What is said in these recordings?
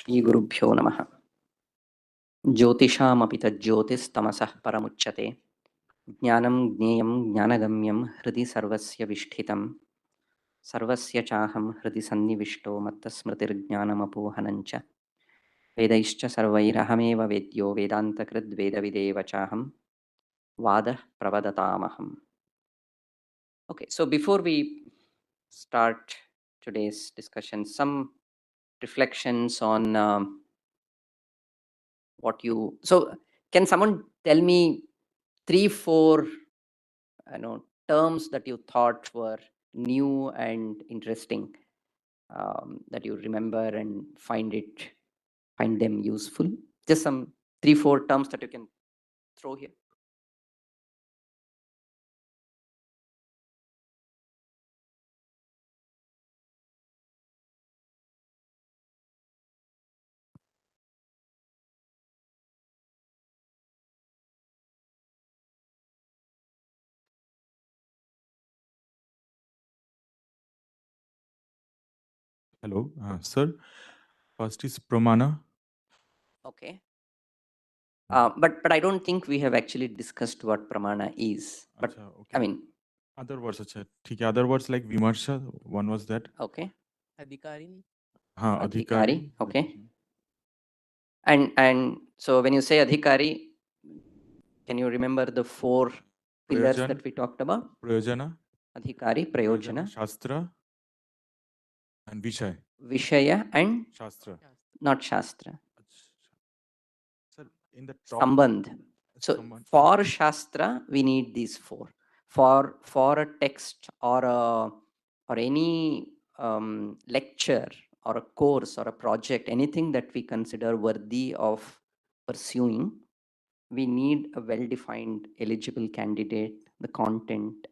श्रीगुरुभ्यो नमः। ज्योतिषामपि तज्ज्योतिस्तमसः परमुच्यते। ज्ञानं ज्ञेयं ज्ञानगम्यं हृदि सर्वस्य विष्ठितं। सर्वस्य चाहं हृदि सन्निविष्टो मत्तस्मृतिर्ज्ञानमपोहनञ्च। वेदैश्च सर्वैरहमेव वेद्यो वेदान्तकृद्वेदविदेव चाहं वादः प्रवदतामहम्. Okay, so before we start today's discussion, some reflections on what you. So, can someone tell me 3-4 terms that you thought were new and interesting, that you remember and find them useful? Just some 3-4 terms that you can throw here. Hello, sir. First is Pramāṇa. Okay. But I don't think we have actually discussed what Pramāṇa is. But Achha, okay. I mean, Other words, achha. ठीक है. Other words like Vimarsha. One was that. okay. Adhikari. हाँ, Adhikari. Okay. Adhikari. And so when you say Adhikari, can you remember the 4 pillars Prayojan. that we talked about? Prayojana. Adhikari, Prayojana, Shastra. And Vishay. Vishaya and Shastra. not Shastra. Sir, in the top. Sambandh. So Sambandh. for Shastra, we need these 4. For a text or any lecture or a course or a project, anything that we consider worthy of pursuing, we need a well-defined eligible candidate, the content,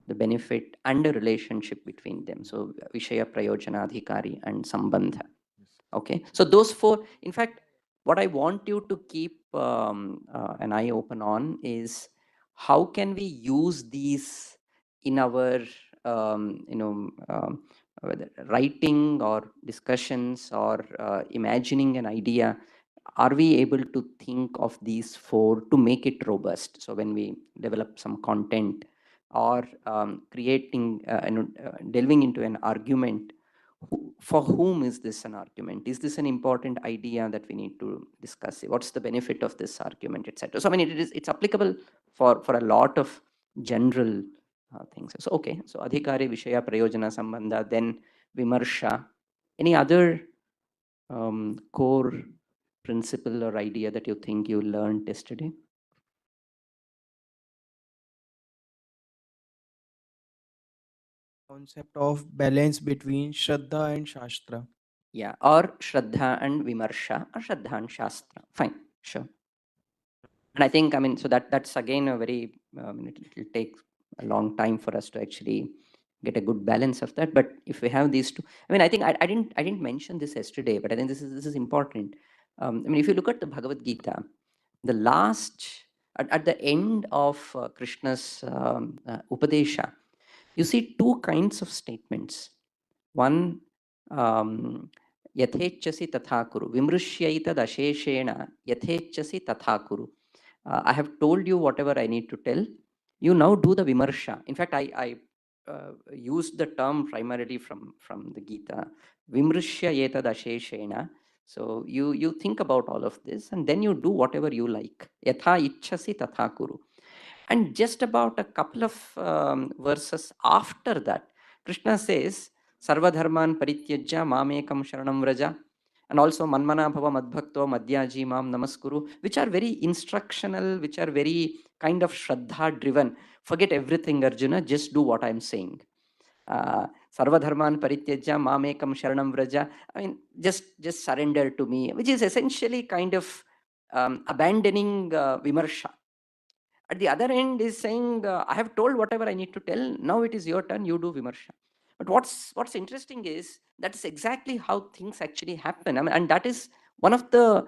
the benefit, and a relationship between them. So Vishaya, Prayojana, Adhikari, and Sambandha. Okay. So those 4, in fact, what I want you to keep an eye open on is how can we use these in our whether writing or discussions or imagining an idea. Are we able to think of these 4 to make it robust? So when we develop some content or creating delving into an argument, for whom is this an argument? Is this an important idea that we need to discuss? What's the benefit of this argument, etc.? So I mean, it's applicable for a lot of general things. So okay, so Adhikari, Vishaya, Prayojana, Sambandha, then Vimarsha. Any other core principle or idea that you think you learned yesterday? Concept of balance between Shraddha and Shastra. Yeah, or Shraddha and Vimarsha, or Shraddha and Shastra. Fine, sure. And I think, I mean, so that's again a very, it'll take a long time for us to actually get a good balance of that. But if we have these 2, I mean, I think I didn't mention this yesterday, but I think this is important. I mean, if you look at the Bhagavad Gita, the last, at the end of Krishna's Upadesha, you see 2 kinds of statements. One, Yathechasi tatha kuru, Vimrushyaitad asheshena, Yathechasi tatha kuru. I have told you whatever I need to tell. You now do the Vimarsha. In fact, I used the term primarily from the Gita. Vimrushya yetad asheshena. So you think about all of this and then you do whatever you like. Yatha ichhasi tatha kuru. And just about a couple of verses after that, Krishna says, Sarva dharman parityajya mamekam sharanam vraja. And also Manmana Bhava Madbhakto Madhyaji Mam Namaskuru, which are very instructional, which are very kind of Shraddha driven. Forget everything, Arjuna, just do what I'm saying. Sarva Dharman Parityajya Mamekam Sharanam Vraja. I mean, just surrender to me, which is essentially kind of abandoning Vimarsha. At the other end is saying, I have told whatever I need to tell, now it is your turn, you do Vimarsha. But what's interesting is that's exactly how things actually happen. I mean, and that is one of the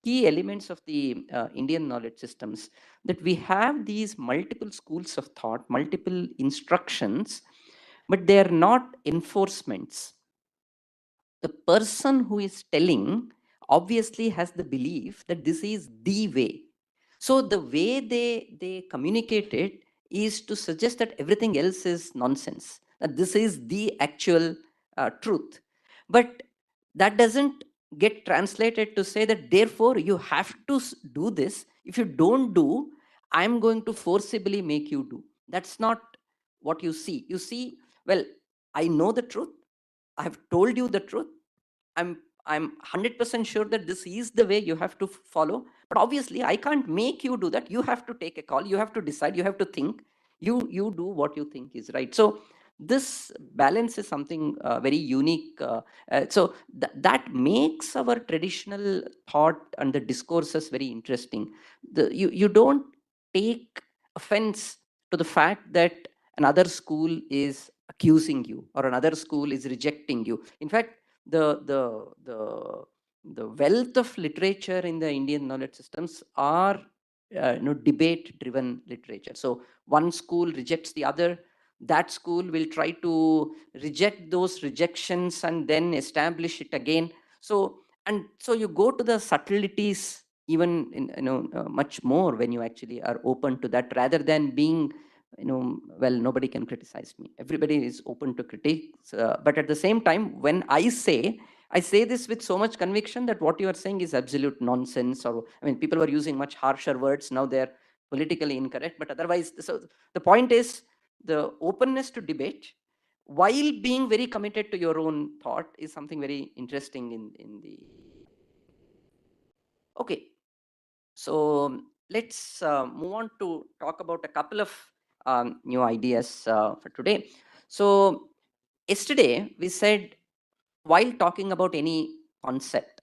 key elements of the Indian knowledge systems, that we have these multiple schools of thought, multiple instructions, but they are not enforcements. The person who is telling obviously has the belief that this is the way. So the way they communicate it is to suggest that everything else is nonsense, that this is the actual truth. But that doesn't get translated to say that therefore you have to do this. If you don't do, I'm going to forcibly make you do. That's not what you see. You see, well, I know the truth. I have told you the truth. I'm 100% sure that this is the way you have to follow. But obviously, I can't make you do that. You have to take a call. You have to decide. You have to think. You do what you think is right. So this balance is something very unique. So that makes our traditional thought and the discourses very interesting. You don't take offense to the fact that another school is accusing you or another school is rejecting you. In fact, the wealth of literature in the Indian knowledge systems are debate driven literature. So one school rejects the other, that school will try to reject those rejections and then establish it again. So you go to the subtleties even in much more when you actually are open to that, rather than being well, nobody can criticize me. Everybody is open to critiques. But at the same time, when I say this with so much conviction that what you are saying is absolute nonsense, or I mean, people were using much harsher words. Now they're politically incorrect. But otherwise, so the point is the openness to debate while being very committed to your own thought is something very interesting in the. Okay. So let's move on to talk about a couple of new ideas for today. So yesterday we said, while talking about any concept,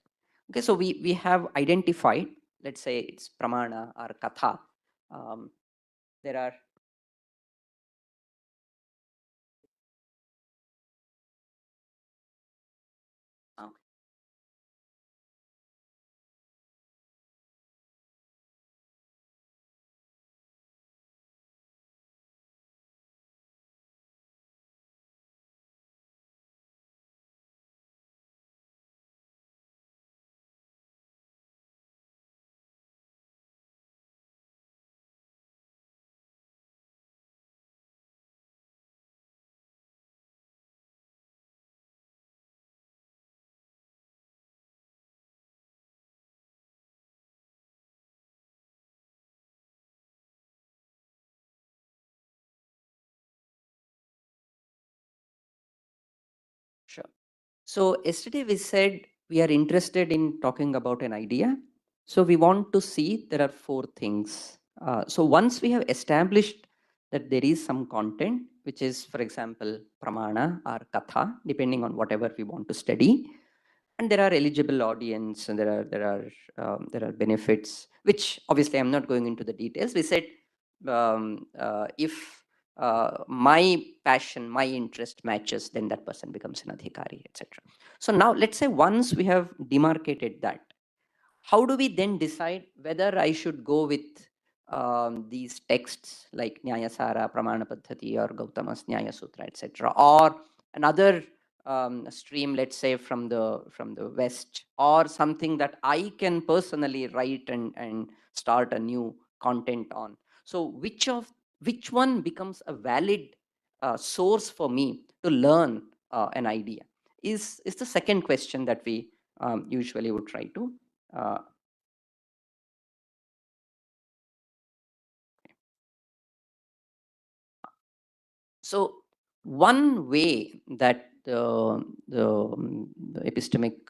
okay, so we have identified, let's say it's pramana or katha. There are sure. So yesterday we said we are interested in talking about an idea. So we want to see there are four things. So once we have established that there is some content, which is, for example, pramana or katha, depending on whatever we want to study, and there are eligible audience, and there are benefits, which obviously I'm not going into the details. We said if my passion, my interest matches, then that person becomes an adhikari, etc. So now let's say once we have demarcated that, how do we then decide whether I should go with these texts like Nyayasara, Pramāṇa-kathāḥ, or Gautama's Nyaya Sutra, etc., or another stream, let's say from the West, or something that I can personally write and start a new content on? So which one becomes a valid source for me to learn an idea is the second question that we usually would try to so one way that the epistemic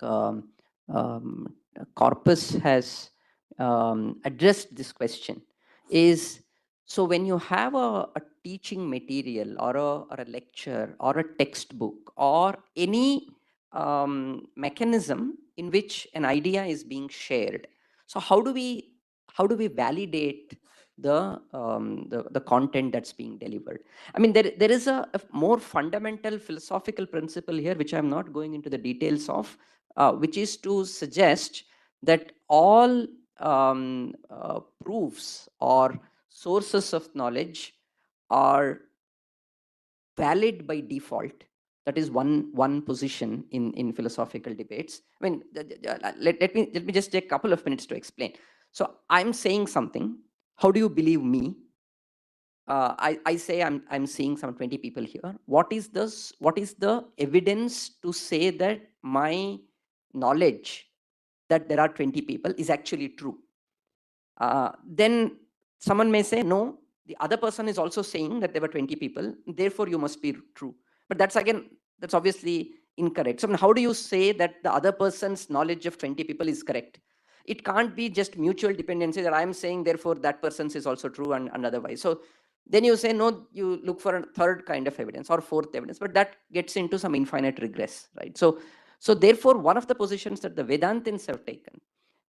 corpus has addressed this question is, so when you have a teaching material or a lecture or a textbook or any mechanism in which an idea is being shared, so how do we validate the content that's being delivered? I mean, there is a more fundamental philosophical principle here, which I'm not going into the details of, which is to suggest that all proofs or sources of knowledge are valid by default, That is one position in philosophical debates. I mean, let me just take a couple of minutes to explain. So I'm saying something. How do you believe me? I say I'm seeing some 20 people here. What is this? What is the evidence to say that my knowledge that there are 20 people is actually true? Then someone may say, no, the other person is also saying that there were 20 people, therefore you must be true. But that's obviously incorrect. So how do you say that the other person's knowledge of 20 people is correct? It can't be just mutual dependency that I'm saying, therefore that person's is also true and otherwise. So then you say, no, you look for a third kind of evidence or fourth evidence, but that gets into some infinite regress, right? So therefore, one of the positions that the Vedantins have taken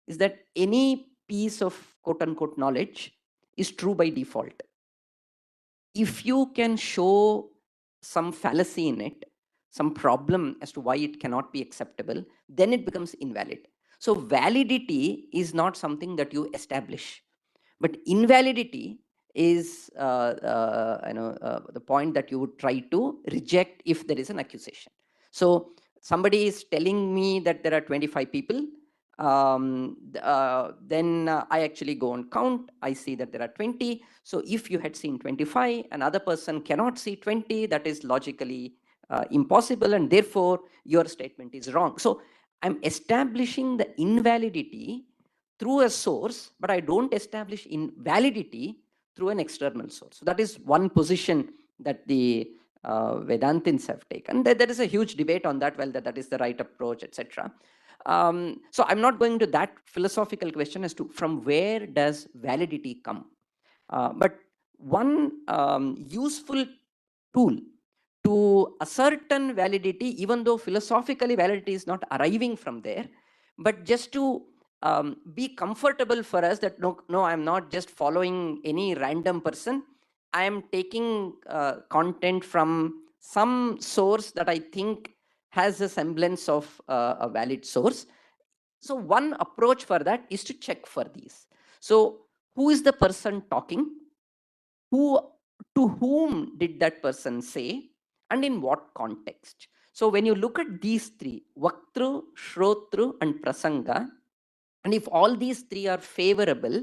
is that any piece of quote unquote knowledge is true by default. If you can show some fallacy in it, some problem as to why it cannot be acceptable, then it becomes invalid. So validity is not something that you establish, but invalidity is the point that you would try to reject if there is an accusation. So somebody is telling me that there are 25 people, then I actually go and count. I see that there are 20. So if you had seen 25, another person cannot see 20, that is logically impossible, and therefore your statement is wrong. So I'm establishing the invalidity through a source, but I don't establish invalidity through an external source. So that is one position that the Vedantins have taken. There is a huge debate on that, whether that is the right approach, etc. So I'm not going to that philosophical question as to from where does validity come. But one useful tool to ascertain validity, even though philosophically validity is not arriving from there, but just to be comfortable for us that no, I'm not just following any random person. I am taking content from some source that I think has a semblance of a valid source. So one approach for that is to check for these. So who is the person talking? To whom did that person say? And in what context? So when you look at these three, Vaktru, Shrotru, and Prasanga, and if all these three are favorable,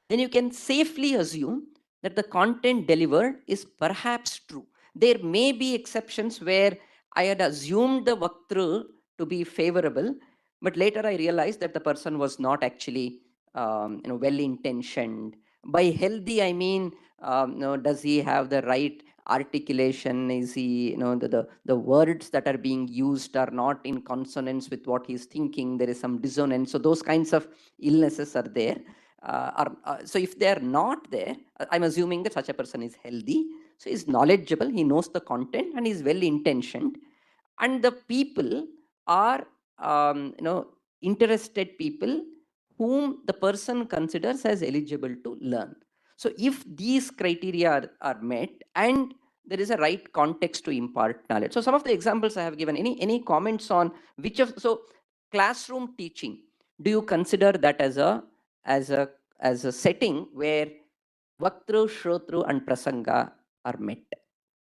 then you can safely assume that the content delivered is perhaps true. There may be exceptions where I had assumed the Vaktru to be favorable, but later I realized that the person was not actually well-intentioned. By healthy, I mean, does he have the right articulation? Is he, the words that are being used are not in consonance with what he's thinking. There is some dissonance. So those kinds of illnesses are there. So if they're not there, I'm assuming that such a person is healthy. So he's knowledgeable, he knows the content, and he's well-intentioned. And the people are, interested people whom the person considers as eligible to learn. So if these criteria are met and there is a right context to impart knowledge. So some of the examples I have given, any comments on which of, so classroom teaching, do you consider that as a setting where Vaktru, Shrotru, and Prasanga are met?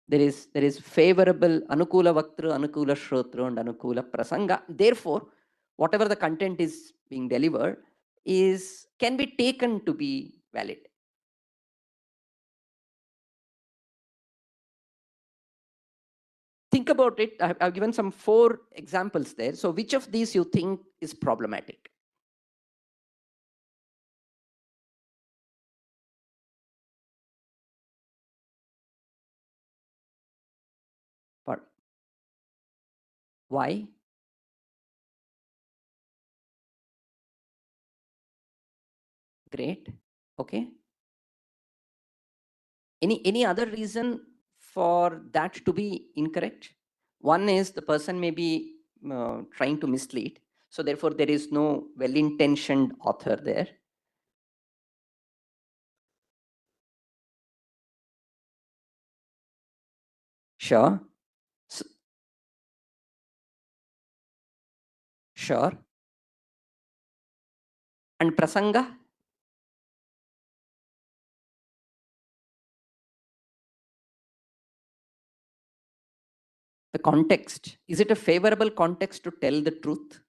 There is favorable Anukula Vaktru, Anukula Shrotru, and Anukula Prasanga. Therefore, whatever the content is being delivered can be taken to be valid. Think about it. I've given some 4 examples there. So which of these you think is problematic? Why? Great. Okay. Any other reason for that to be incorrect? One is the person may be trying to mislead. So therefore, there is no well-intentioned author there. Sure. Sure. And Prasanga? The context, is it a favorable context to tell the truth?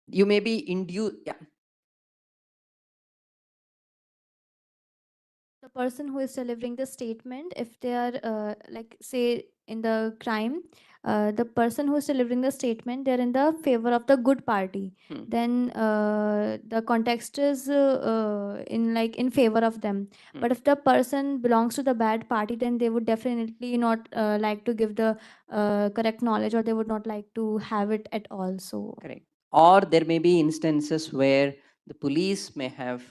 You may be induced, yeah. The person who is delivering the statement, if they are like say in the crime, the person who is delivering the statement, they're in the favor of the good party, then the context is in favor of them. But if the person belongs to the bad party, then they would definitely not like to give the correct knowledge, or they would not like to have it at all. So correct. Or there may be instances where the police may have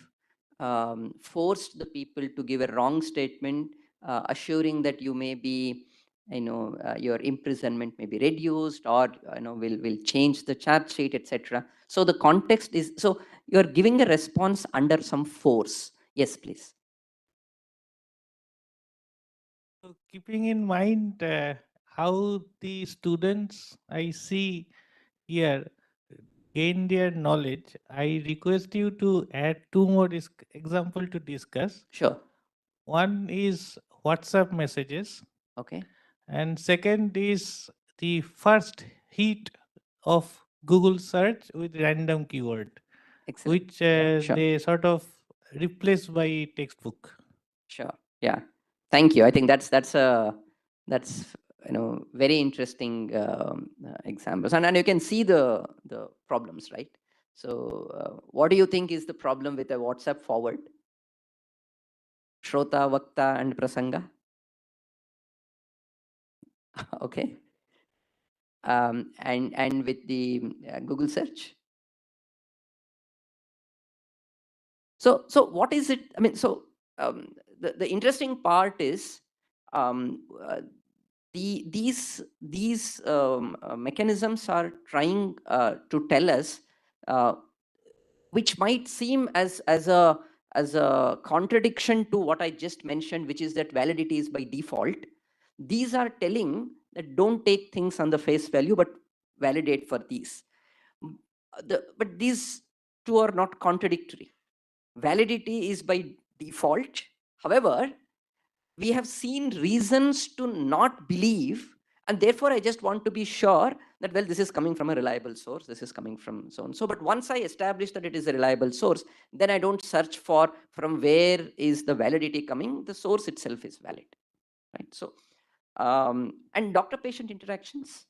forced the people to give a wrong statement, assuring that you may be, your imprisonment may be reduced, or will change the charge sheet, etc. So the context is, so you're giving a response under some force. Yes, please. So keeping in mind how the students I see here gain their knowledge, I request you to add two more example to discuss. Sure. One is WhatsApp messages, Okay. and second is the first hit of Google search with random keyword, Excellent. which Sure. they sort of replace by textbook. Sure. Yeah. Thank you. I think that's very interesting examples, and you can see the problems, right? So what do you think is the problem with a WhatsApp forward? Shrota, Vakta, and Prasanga. Okay. And with the Google search. So what is it? I mean, so the interesting part is these mechanisms are trying to tell us, which might seem as a contradiction to what I just mentioned, which is that validity is by default. These are telling that don't take things on the face value, but validate for these. But these two are not contradictory. Validity is by default. However, we have seen reasons to not believe, and therefore I just want to be sure that, well, this is coming from a reliable source, this is coming from so and so. But once I establish that it is a reliable source, then I don't search for from where is the validity coming. The source itself is valid, right? So and doctor-patient interactions.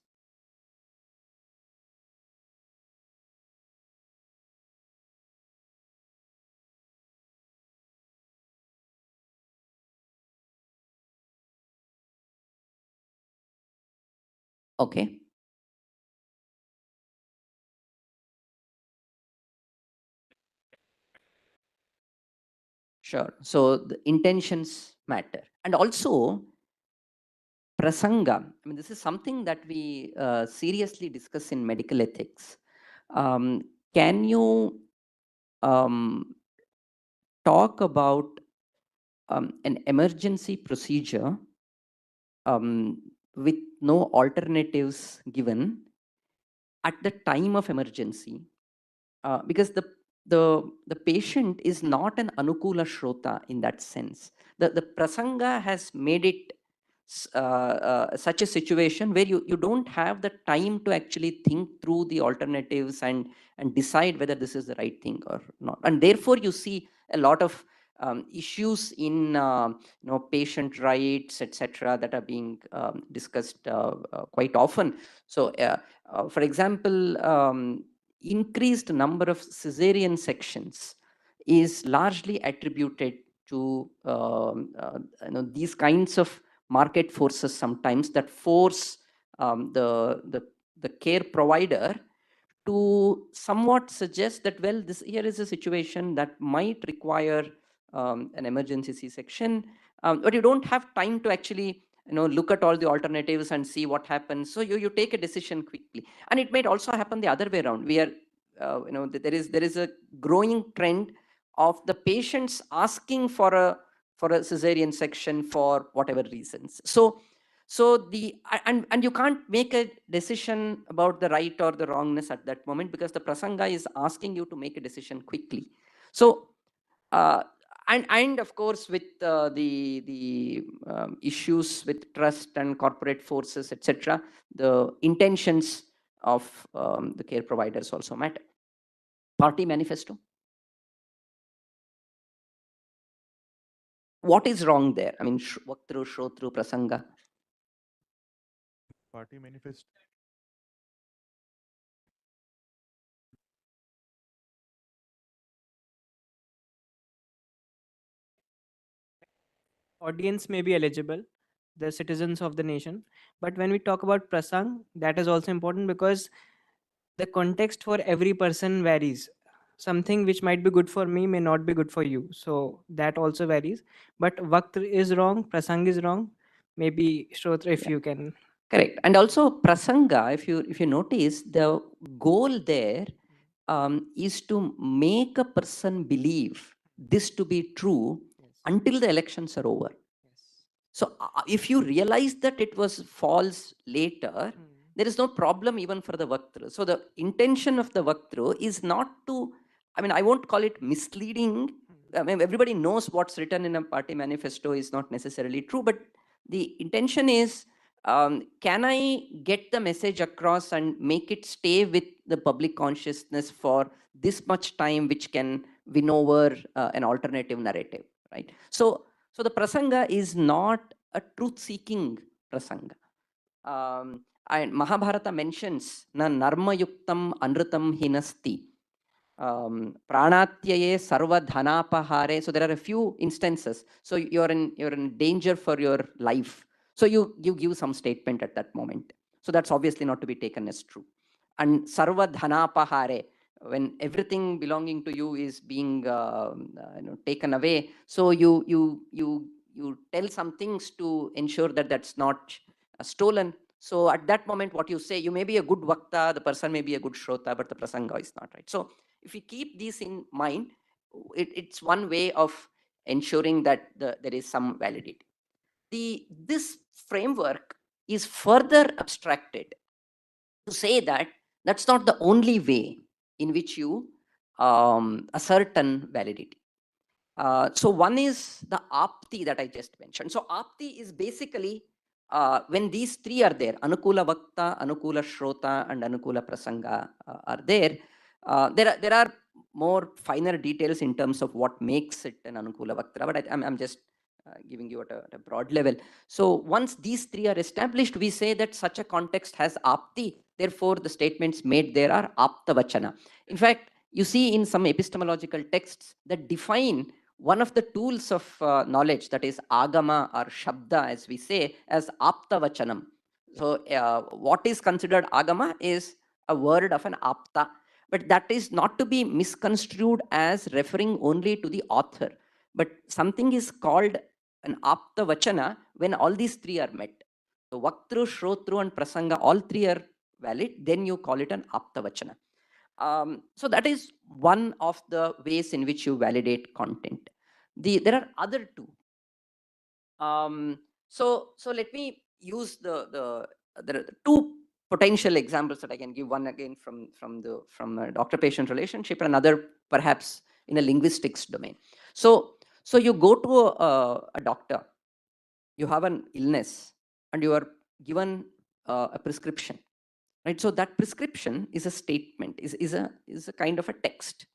Okay. Sure. So the intentions matter. And also prasanga. I mean, this is something that we seriously discuss in medical ethics. Can you talk about an emergency procedure with no alternatives given at the time of emergency? Because the patient is not an anukula shrota in that sense. The prasanga has made it such a situation where you don't have the time to actually think through the alternatives and decide whether this is the right thing or not. And therefore you see a lot of issues in patient rights, etc., that are being discussed quite often. So for example, increased number of cesarean sections is largely attributed to these kinds of market forces sometimes that force the care provider to somewhat suggest that, well, here is a situation that might require an emergency C-section, but you don't have time to actually look at all the alternatives and see what happens. So you take a decision quickly. And it might also happen the other way around. We are there is a growing trend of the patients asking for a cesarean section for whatever reasons. So and you can't make a decision about the right or the wrongness at that moment, because the prasanga is asking you to make a decision quickly. So And of course, with the issues with trust and corporate forces, etc., the intentions of the care providers also matter. Party manifesto. What is wrong there? I mean, Vaktru, Shrotru, Prasanga. Party manifesto. Audience may be eligible, the citizens of the nation. But when we talk about prasang, that is also important because the context for every person varies. Something which might be good for me may not be good for you. So that also varies. But vakt is wrong, prasang is wrong. Maybe Shrotra, if you can. Correct. And also prasanga, if you notice, the goal there is to make a person believe this to be true until the elections are over. So if you realize that it was false later, there is no problem even for the Vaktru. So the intention of the Vaktru is not to, I mean, I won't call it misleading. I mean, everybody knows what's written in a party manifesto is not necessarily true, but the intention is, can I get the message across and make it stay with the public consciousness for this much time, which can win over an alternative narrative, right? So the prasanga is not a truth-seeking prasanga. And Mahabharata mentions na narma yuktam anrutam hinasti. Pranatyaye sarva dhanapahare. So there are a few instances. So you're in danger for your life. So you give some statement at that moment. So that's obviously not to be taken as true. And sarva dhanapahare, when everything belonging to you is being taken away, so you tell some things to ensure that that's not stolen. So at that moment, what you say, you may be a good vakta, the person may be a good shrota, but the prasanga is not right. So if we keep these in mind, it's one way of ensuring that there is some validity. This framework is further abstracted to say that that's not the only way in which you ascertain validity. So one is the apti that I just mentioned. So apti is basically when these three are there, anukula vakta, anukula shrota, and anukula prasanga are there. There are more finer details in terms of what makes it an anukula vakta, but I'm just giving you at a broad level. So once these three are established, we say that such a context has apti. Therefore, the statements made there are apta vachana. In fact, you see in some epistemological texts that define one of the tools of knowledge, that is agama or shabda, as we say, as apta vachanam. So what is considered agama is a word of an apta, but that is not to be misconstrued as referring only to the author, but something is called an apta vachana when all these three are met. So vaktru, shrotru, and prasanga, all three are valid, then you call it an apta vachana. So that is one of the ways in which you validate content. There are other two. So let me use there are two potential examples that I can give. One again from a doctor-patient relationship, and another perhaps in a linguistics domain. So you go to a doctor, you have an illness, and you are given a prescription. Right, so that prescription is a statement, is a kind of a text.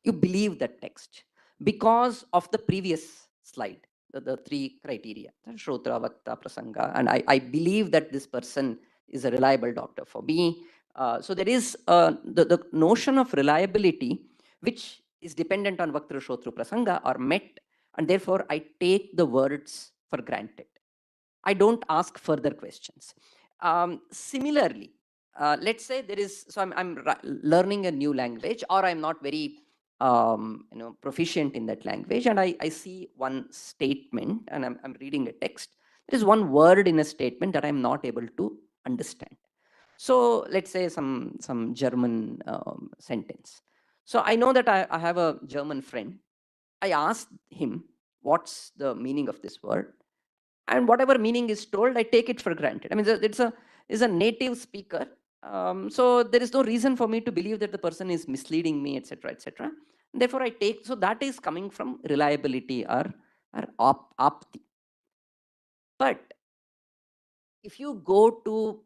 You believe that text because of the previous slide, the three criteria, Shrotra, Vakta, Prasanga, and I believe that this person is a reliable doctor for me. So there is the notion of reliability, which is dependent on Vaktra, Shrotra, Prasanga, are met, and therefore I take the words for granted. I don't ask further questions. Similarly, let's say there is, so I'm learning a new language, or I'm not very proficient in that language, and I see one statement, and I'm reading a text. There is one word in a statement that I'm not able to understand. So let's say some German sentence. So I know that I have a German friend. I asked him, what's the meaning of this word? And whatever meaning is told, I take it for granted. I mean, it's a native speaker. So there is no reason for me to believe that the person is misleading me, etc., etc. Therefore, I take, so that is coming from reliability or apti. But if you go to,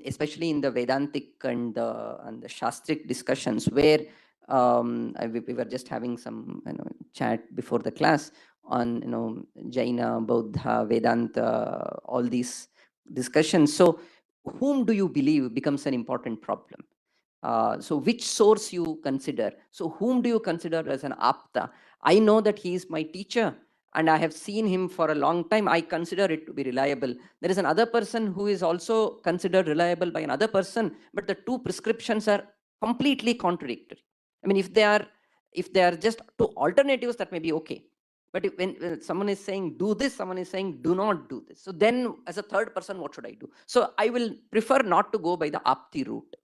especially in the Vedantic and the Shastric discussions, where we were just having some chat before the class on Jaina, Buddha, Vedanta, all these discussions. So whom do you believe becomes an important problem. So which source you consider? So whom do you consider as an apta? I know that he is my teacher and I have seen him for a long time. I consider it to be reliable. There is another person who is also considered reliable by another person, but the two prescriptions are completely contradictory. I mean, if they are just two alternatives, that may be okay. But when someone is saying do this, someone is saying do not do this. So then as a third person, what should I do? So I will prefer not to go by the apti route.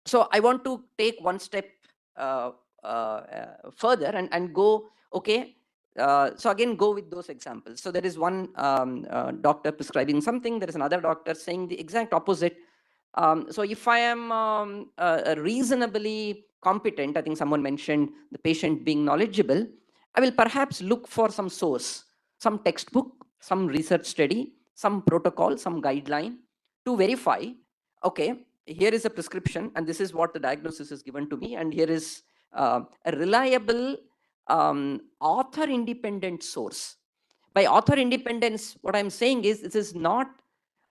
So I want to take one step further and go, okay, so again, go with those examples. So there is one doctor prescribing something, there is another doctor saying the exact opposite. So if I am reasonably competent, I think someone mentioned the patient being knowledgeable, I will perhaps look for some source, some textbook, some research study, some protocol, some guideline to verify, okay, here is a prescription and this is what the diagnosis is given to me, and here is a reliable author independent source. By author independence, what I'm saying is this is not,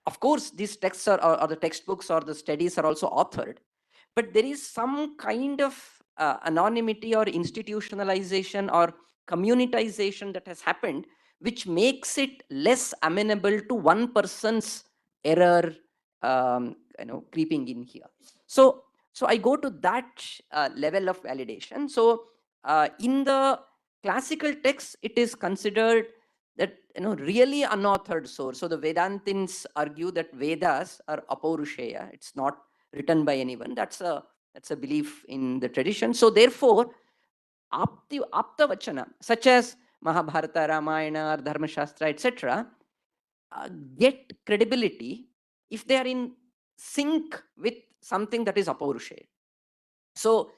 of course these texts or the textbooks or the studies are also authored, but there is some kind of anonymity or institutionalization or communitization that has happened, which makes it less amenable to one person's error creeping in here. So I go to that level of validation. So in the classical texts, it is considered that really unauthored source. So the Vedantins argue that Vedas are apaurushaya. It's not written by anyone. That's a belief in the tradition. So therefore, apta vachana, such as Mahabharata, Ramayana, or Dharma Shastra, etc., get credibility if they are in sync with something that is apaurushaya. So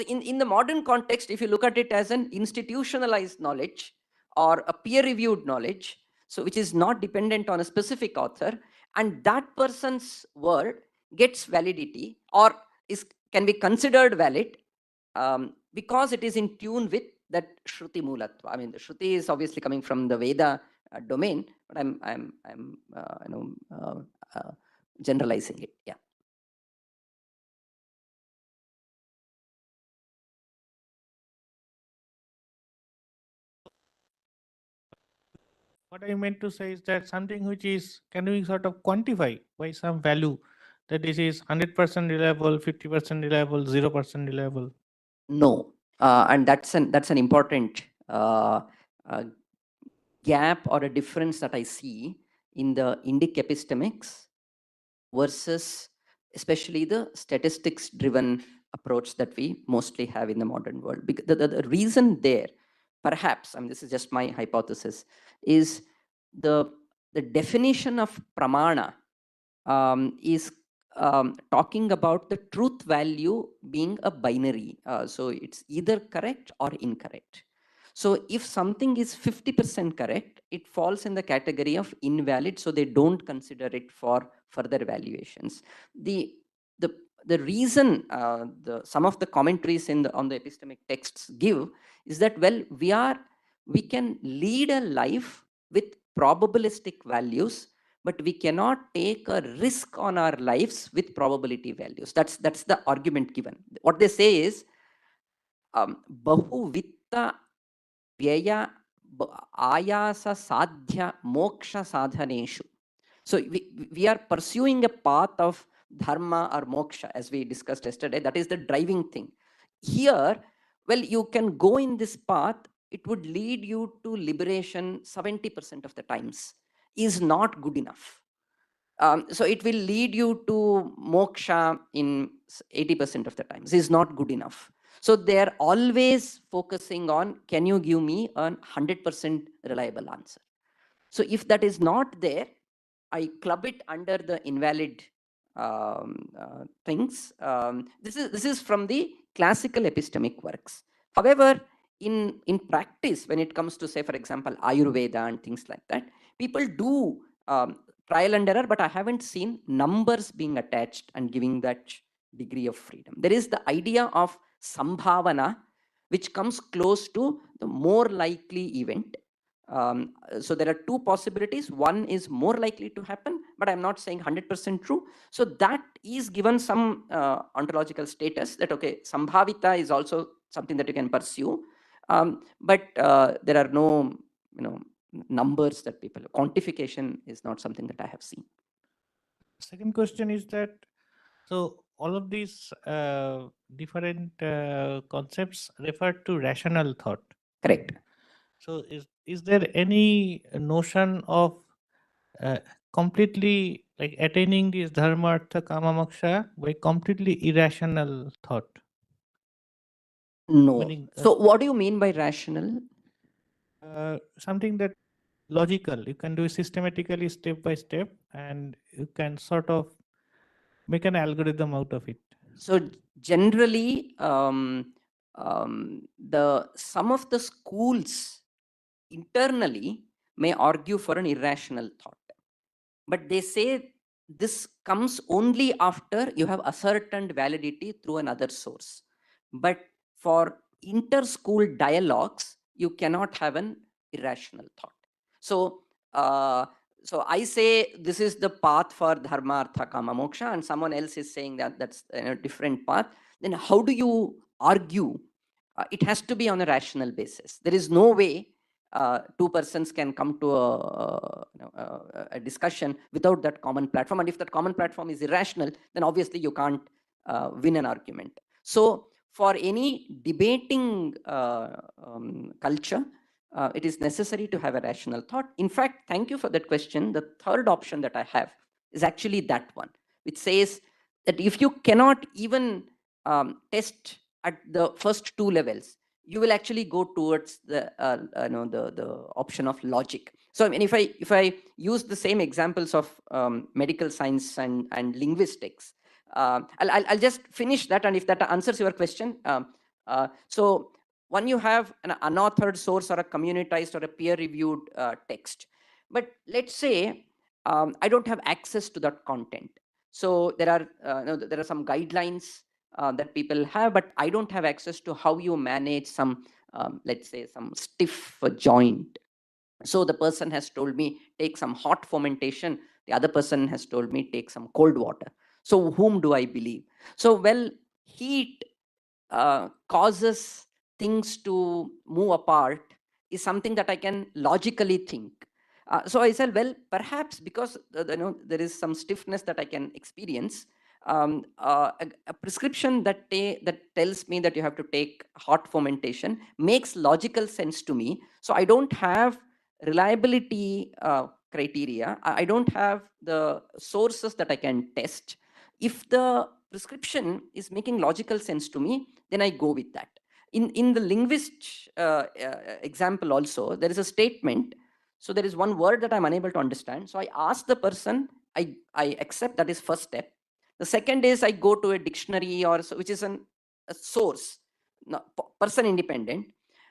in the modern context, if you look at it as an institutionalized knowledge or a peer-reviewed knowledge, so which is not dependent on a specific author, and that person's word gets validity or can be considered valid because it is in tune with that Shruti Mulatva. I mean, the Shruti is obviously coming from the Veda domain, but I'm generalizing it. Yeah. What I meant to say is that something which is, can we sort of quantify by some value that this is 100% reliable, 50% reliable, 0% reliable? No, and that's an important gap or a difference that I see in the Indic epistemics versus especially the statistics-driven approach that we mostly have in the modern world. Because the reason there, perhaps, I mean, this is just my hypothesis, is the definition of pramāṇa is talking about the truth value being a binary. So it's either correct or incorrect. So if something is 50% correct, it falls in the category of invalid, so they don't consider it for further evaluations. The reason some of the commentaries on the epistemic texts give is that, well, we can lead a life with probabilistic values, but we cannot take a risk on our lives with probability values. That's the argument given. What they say is bahu vitta vyaya ayasa sadhya moksha sadhaneshu. So we are pursuing a path of dharma or moksha, as we discussed yesterday. That is the driving thing. Here, well, you can go in this path. It would lead you to liberation 70% of the times. Is not good enough. So it will lead you to moksha in 80% of the times. Is not good enough. So they're always focusing on, can you give me a 100% reliable answer? So if that is not there, I club it under the invalid things. This is from the classical epistemic works. However, in practice, when it comes to, say, for example, Ayurveda and things like that, people do trial and error, but I haven't seen numbers being attached and giving that degree of freedom. There is the idea of sambhavana, which comes close to the more likely event. So there are two possibilities. One is more likely to happen, but I'm not saying 100% true. So that is given some ontological status that, okay, sambhavita is also something that you can pursue. But there are no, numbers that people, quantification is not something that I have seen. Second question is that, so all of these different concepts refer to rational thought. Correct. So is there any notion of completely like attaining this dharma, artha, kama, moksha by completely irrational thought? No. Meaning, So what do you mean by rational? Something that logical, you can do systematically, step by step, and you can sort of make an algorithm out of it. So generally, some of the schools internally may argue for an irrational thought, but they say this comes only after you have ascertained validity through another source. But for inter-school dialogues, you cannot have an irrational thought. So so I say this is the path for dharma, artha, kama, moksha, and someone else is saying that that's a different path. Then how do you argue? It has to be on a rational basis. There is no way two persons can come to a discussion without that common platform. And if that common platform is irrational, then obviously you can't win an argument. So for any debating culture, it is necessary to have a rational thought. In fact, thank you for that question. The third option that I have is actually that one, which says that if you cannot even test at the first two levels, you will actually go towards the the option of logic. So I mean, if I use the same examples of medical science and linguistics, I'll just finish that, and if that answers your question. So when you have an unauthored source or a communitized or a peer-reviewed text, but let's say I don't have access to that content. So there are some guidelines that people have, but I don't have access to how you manage some, let's say, some stiff joint. So the person has told me take some hot fermentation. The other person has told me take some cold water. So whom do I believe? So, well, heat causes things to move apart is something that I can logically think. So I said, well, perhaps because there is some stiffness that I can experience, a prescription that tells me that you have to take hot fermentation makes logical sense to me. So I don't have reliability criteria. I don't have the sources that I can test. If the prescription is making logical sense to me, then I go with that. In the linguist example also, there is a statement. So there is one word that I'm unable to understand. So I ask the person, I accept, that is first step. The second is I go to a dictionary or so, which is a source, person independent,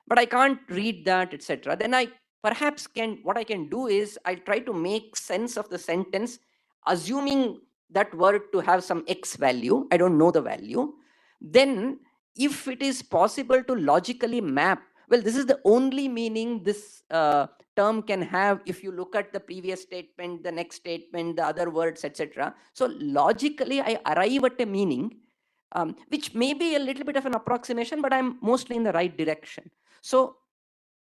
but I can't read that, etc. Then I perhaps what I can do is I try to make sense of the sentence, assuming that word to have some X value. I don't know the value. Then if it is possible to logically map, well, this is the only meaning this term can have if you look at the previous statement, the next statement, the other words, etc. So logically, I arrive at a meaning, which may be a little bit of an approximation, but I'm mostly in the right direction. So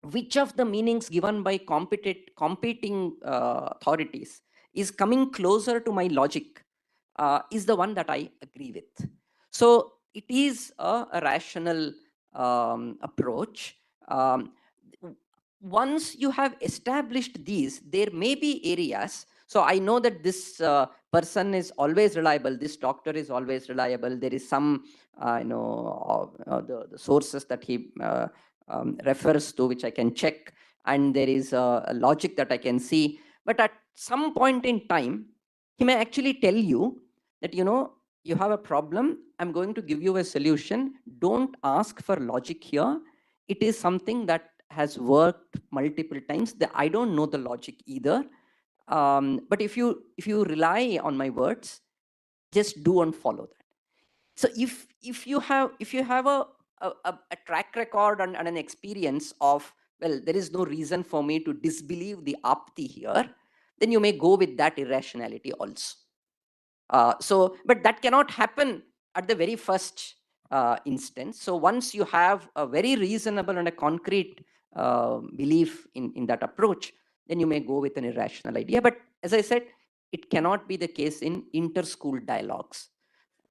which of the meanings given by competing authorities is coming closer to my logic is the one that I agree with. So it is a rational approach. Once you have established these, there may be areas. So I know that this person is always reliable. This doctor is always reliable. There is some, the sources that he refers to, which I can check. And there is a logic that I can see. But at some point in time, he may actually tell you that, you have a problem, I'm going to give you a solution. Don't ask for logic here. It is something that has worked multiple times. I don't know the logic either. But if you rely on my words, just do and follow that. So if you have a track record and an experience of, well, there is no reason for me to disbelieve the apti here, then you may go with that irrationality also. But that cannot happen at the very first instance. So once you have a very reasonable and a concrete belief in that approach, then you may go with an irrational idea. But as I said, it cannot be the case in inter-school dialogues.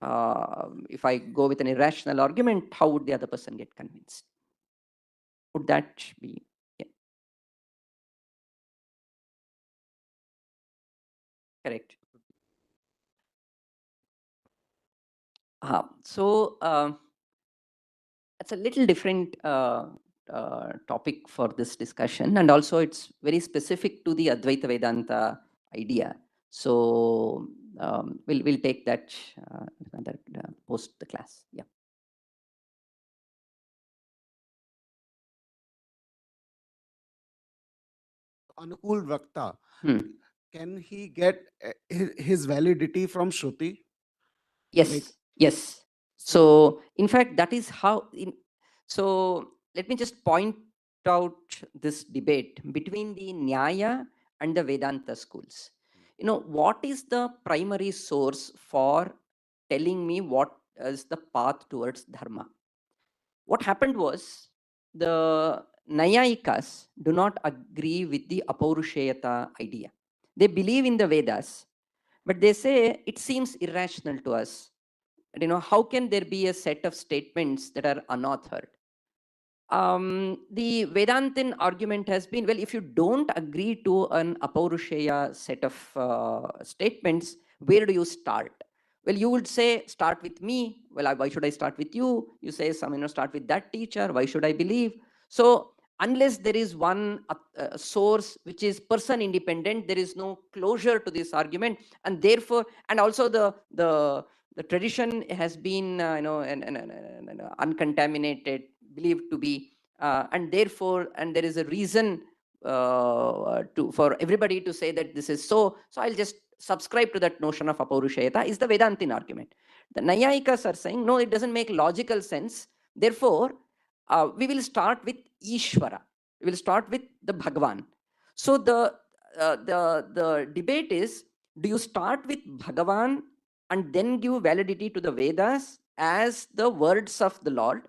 If I go with an irrational argument, how would the other person get convinced? Would that be? Yeah. Correct. It's a little different topic for this discussion, and also it's very specific to the Advaita Vedanta idea. So we'll take that post the class. Yeah. Anukul Vakta, can he get his validity from Shruti? Yes, yes. So in fact, that is how. So let me just point out this debate between the Nyaya and the Vedanta schools. What is the primary source for telling me what is the path towards dharma? What happened was, the Nayayikas do not agree with the Apaurusheyata idea. They believe in the Vedas, but they say it seems irrational to us. How can there be a set of statements that are unauthored? The Vedantin argument has been, well, if you don't agree to an Apaurusheya set of statements, where do you start? Well, you would say, start with me. Well, why should I start with you? You say, start with that teacher. Why should I believe? So unless there is one source which is person independent, there is no closure to this argument. And therefore, and also the tradition has been, uncontaminated, believed to be, and therefore, and there is a reason for everybody to say that this is so. So I'll just subscribe to that notion of Apaurushayata, is the Vedantin argument. The Nayayikas are saying, no, it doesn't make logical sense. Therefore, we will start with Ishvara. We will start with the Bhagavan. So the debate is, do you start with Bhagavan and then give validity to the Vedas as the words of the Lord?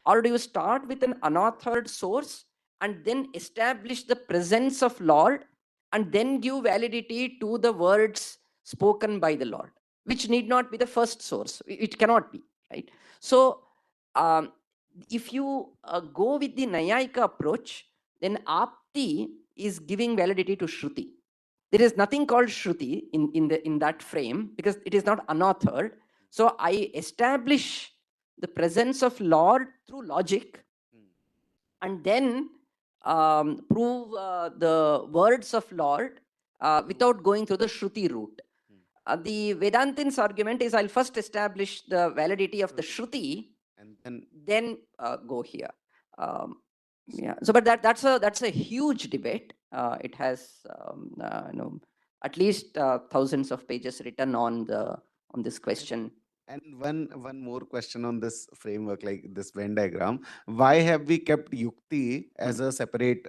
Or do you start with an unauthored source and then establish the presence of Lord and then give validity to the words spoken by the Lord, which need not be the first source. It cannot be, right? So if you go with the Nayayika approach, then Apti is giving validity to Shruti. There is nothing called Shruti in that frame because it is not unauthored. So I establish the presence of Lord through logic and then prove the words of Lord without going through the Shruti route. The Vedantins argument is, I'll first establish the validity of the Shruti and then go here. Yeah. So, but that's a huge debate. It has at least thousands of pages written on this question. And one more question on this framework, like this Venn diagram. Why have we kept Yukti as a separate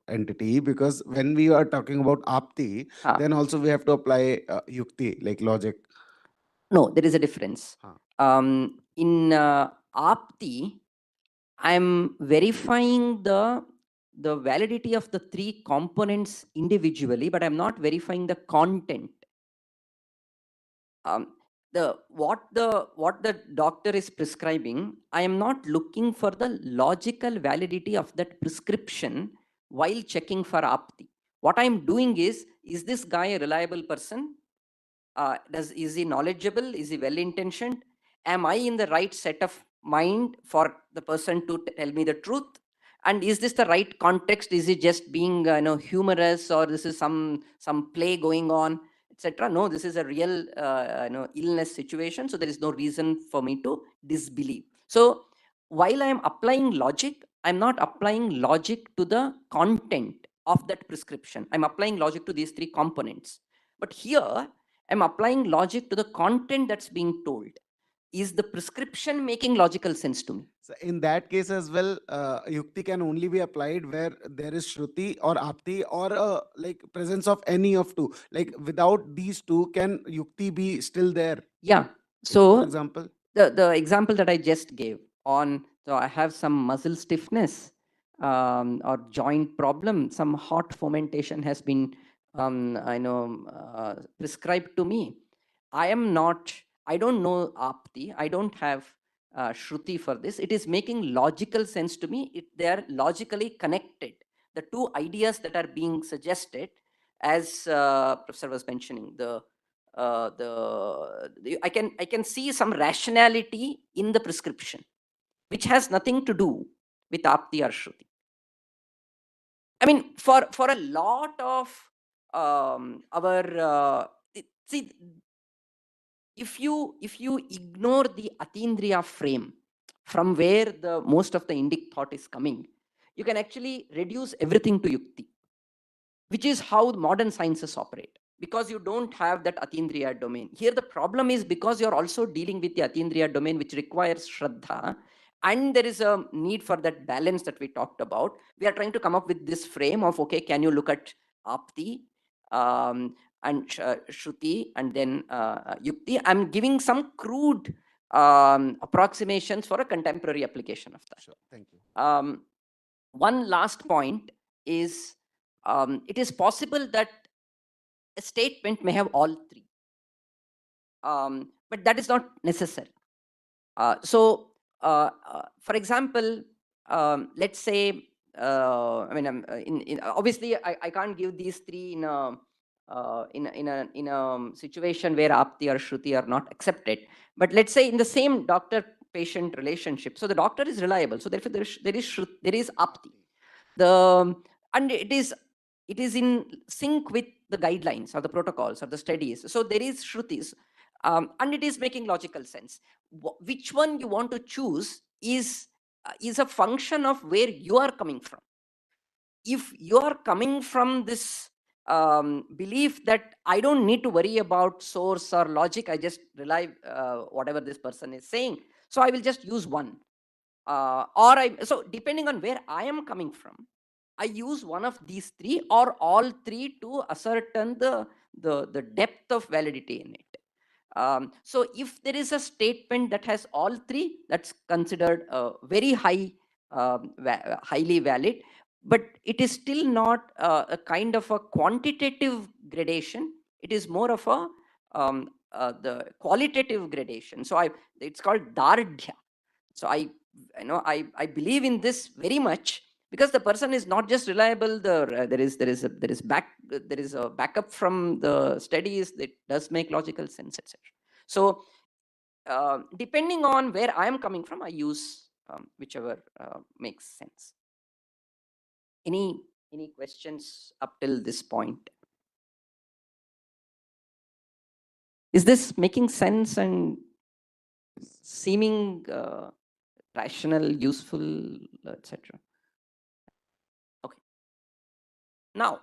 entity? Because when we are talking about Apti, then also we have to apply Yukti, like logic. No, there is a difference. In Apti, I'm verifying the validity of the three components individually, but I'm not verifying the content. What the doctor is prescribing, I am not looking for the logical validity of that prescription while checking for Apti. What I'm doing is this guy a reliable person? Is he knowledgeable? Is he well-intentioned? Am I in the right set of mind for the person to tell me the truth? And is this the right context? Is he just being humorous, or this is some play going on? etc. No, this is a real illness situation, so there is no reason for me to disbelieve. So while I am applying logic, I'm not applying logic to the content of that prescription. I'm applying logic to these three components. But here, I'm applying logic to the content that's being told. Is the prescription making logical sense to me? So in that case as well, yukti can only be applied where there is shruti or apti or like presence of any of two. Like without these two, can yukti be still there? Yeah. For So example, the example that I just gave on, so I have some muscle stiffness or joint problem, some hot fomentation has been prescribed to me. I don't know apti, I don't have shruti for this. It is making logical sense to me. They are logically connected. The two ideas that are being suggested, as Professor was mentioning, I can see some rationality in the prescription, which has nothing to do with apti or shruti. I mean, for a lot of see, if you ignore the atindriya frame from where the most of the Indic thought is coming, you can actually reduce everything to yukti, which is how modern sciences operate, because you don't have that atindriya domain. Here the problem is because you're also dealing with the atindriya domain, which requires shraddha, and there is a need for that balance that we talked about. We are trying to come up with this frame of, okay, can you look at apti and shruti and then yukti? I'm giving some crude approximations for a contemporary application of that. sure. Thank you. One last point is, it is possible that a statement may have all three, but that is not necessary. For example, let's say, obviously I can't give these three in a situation where apti or shruti are not accepted. But let's say in the same doctor-patient relationship, so the doctor is reliable, so therefore there is apti. And it is in sync with the guidelines or the protocols or the studies. So there is shrutis, and it is making logical sense. Which one you want to choose is a function of where you are coming from. If you are coming from this belief that I don't need to worry about source or logic, I just rely whatever this person is saying, so I will just use one. So depending on where I am coming from, I use one of these three or all three to ascertain the depth of validity in it. So if there is a statement that has all three, that's considered very highly valid, but it is still not a kind of a quantitative gradation. It is more of a the qualitative gradation. So it's called dardhya. So I believe in this very much, because the person is not just reliable. There is a backup from the studies that does make logical sense, etc. So depending on where I am coming from, I use whichever makes sense. Any questions up till this point? Is this making sense and seeming rational, useful, etc.? Okay. Now,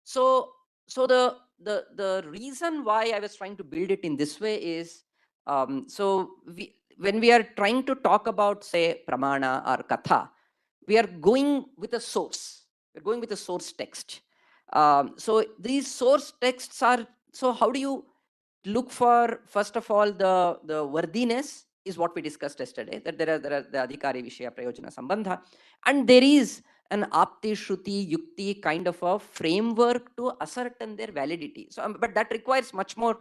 so the reason why I was trying to build it in this way is, when we are trying to talk about, say, pramana or katha, we are going with a source. We're going with a source text. So these source texts are, so how do you look for, first of all, the worthiness is what we discussed yesterday, that there are the adhikari vishaya prayojana sambandha, and there is an apti shruti yukti kind of a framework to ascertain their validity. So but that requires much more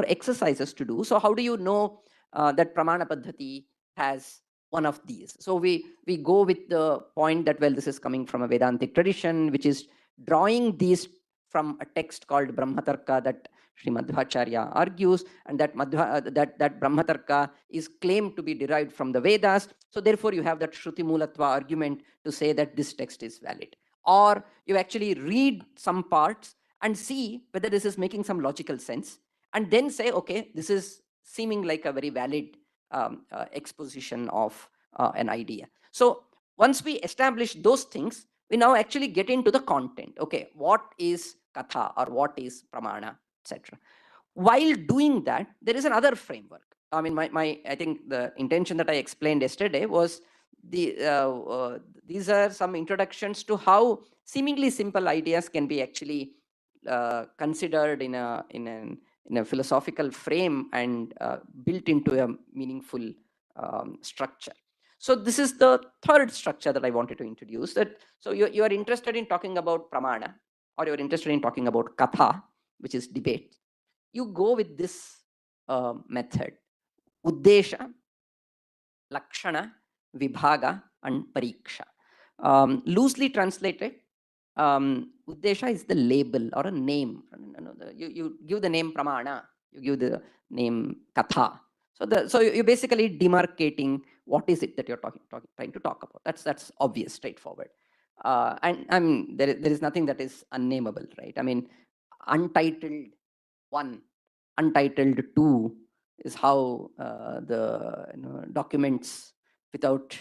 exercises to do. So how do you know that pramana paddhati has one of these? So we go with the point that, well, this is coming from a Vedantic tradition, which is drawing these from a text called Brahmatarka that Sri Madhvacharya argues, and that that Brahmatarka is claimed to be derived from the Vedas. So therefore you have that Shruti Mulatva argument to say that this text is valid. Or you actually read some parts and see whether this is making some logical sense, and then say, okay, this is seeming like a very valid exposition of an idea. So once we establish those things, we now actually get into the content. Okay, what is katha or what is pramana, etc. While doing that, there is another framework. I mean, I think the intention that I explained yesterday was these are some introductions to how seemingly simple ideas can be actually considered in a philosophical frame and built into a meaningful structure. So this is the third structure that I wanted to introduce. So you are interested in talking about pramana, or you're interested in talking about katha, which is debate. You go with this method: uddesha, lakshana, vibhaga, and pariksha. Loosely translated, uddesha is the label or a name. You give the name pramana, you give the name katha. So you're basically demarcating what is it that you're trying to talk about. That's obvious, straightforward. And I mean, there is nothing that is unnameable, right? I mean, untitled 1, untitled 2 is how the documents without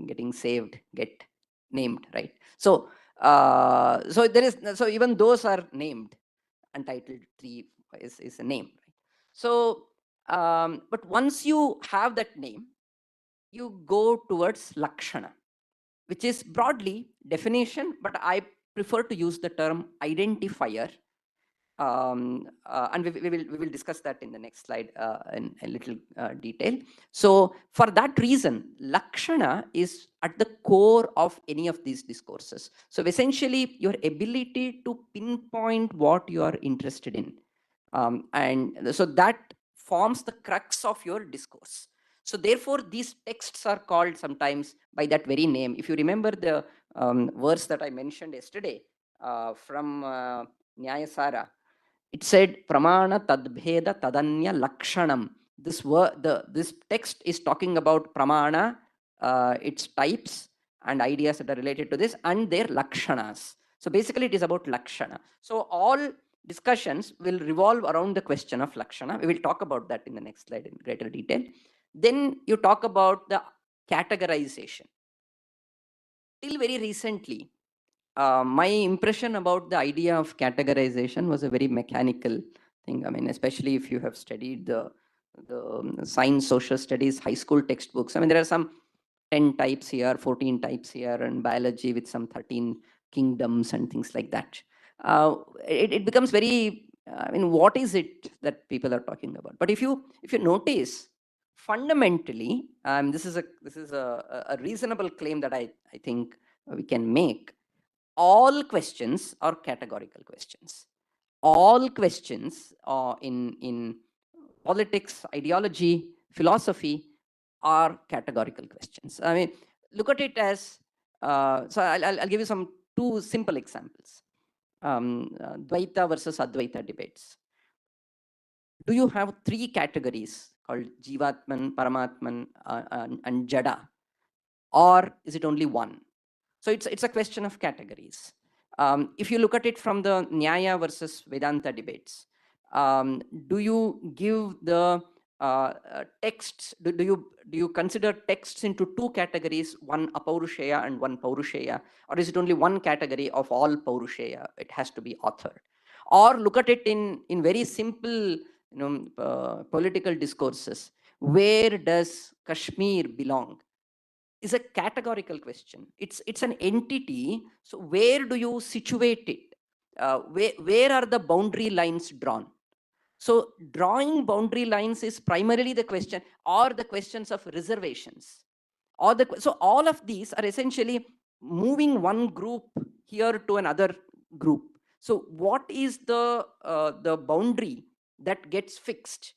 getting saved get named, right? So so even those are named. Untitled 3 is a name, right? So but once you have that name, you go towards lakshana, which is broadly definition, but I prefer to use the term identifier. And we will discuss that in the next slide in a little detail. So for that reason, lakshana is at the core of any of these discourses. So essentially, your ability to pinpoint what you are interested in, and so that forms the crux of your discourse. So therefore, these texts are called sometimes by that very name. If you remember the verse that I mentioned yesterday from Nyayasara, it said pramana tadbheda tadanya lakshanam. This text is talking about pramana, its types and ideas that are related to this, and their lakshanas. So basically, it is about lakshana. So all discussions will revolve around the question of lakshana. We will talk about that in the next slide in greater detail. Then you talk about the categorization. Till very recently, my impression about the idea of categorization was a very mechanical thing. I mean, especially if you have studied the science, social studies, high school textbooks. I mean, there are some 10 types here, 14 types here, and biology with some 13 kingdoms and things like that. It becomes very, I mean, what is it that people are talking about? But if you notice, fundamentally, this is a reasonable claim that I think we can make. All questions are categorical questions. All questions in politics, ideology, philosophy are categorical questions. I mean, look at it as, so I'll give you some 2 simple examples. Dvaita versus Advaita debates. Do you have 3 categories called Jivatman, Paramatman, and Jada? Or is it only one? So it's a question of categories. If you look at it from the Nyaya versus Vedanta debates, do you give the texts, do you consider texts into 2 categories, one apaurushaya and one paurusheya, or is it only one category of all paurusheya? It has to be authored. Or look at it in very simple political discourses. Where does Kashmir belong? Is a categorical question. It's an entity. So where do you situate it? Where are the boundary lines drawn? So drawing boundary lines is primarily the question, or the questions of reservations. So all of these are essentially moving one group here to another group. So what is the boundary that gets fixed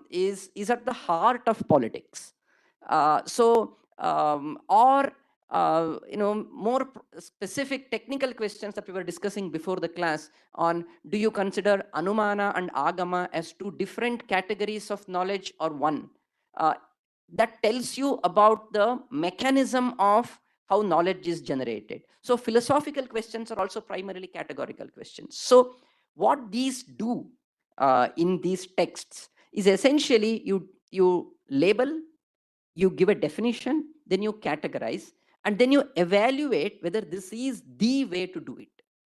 is at the heart of politics. Or more specific technical questions that we were discussing before the class on, do you consider Anumana and Agama as 2 different categories of knowledge or one? That tells you about the mechanism of how knowledge is generated. So philosophical questions are also primarily categorical questions. So what these do in these texts is essentially you label, you give a definition, then you categorize, and then you evaluate whether this is the way to do it.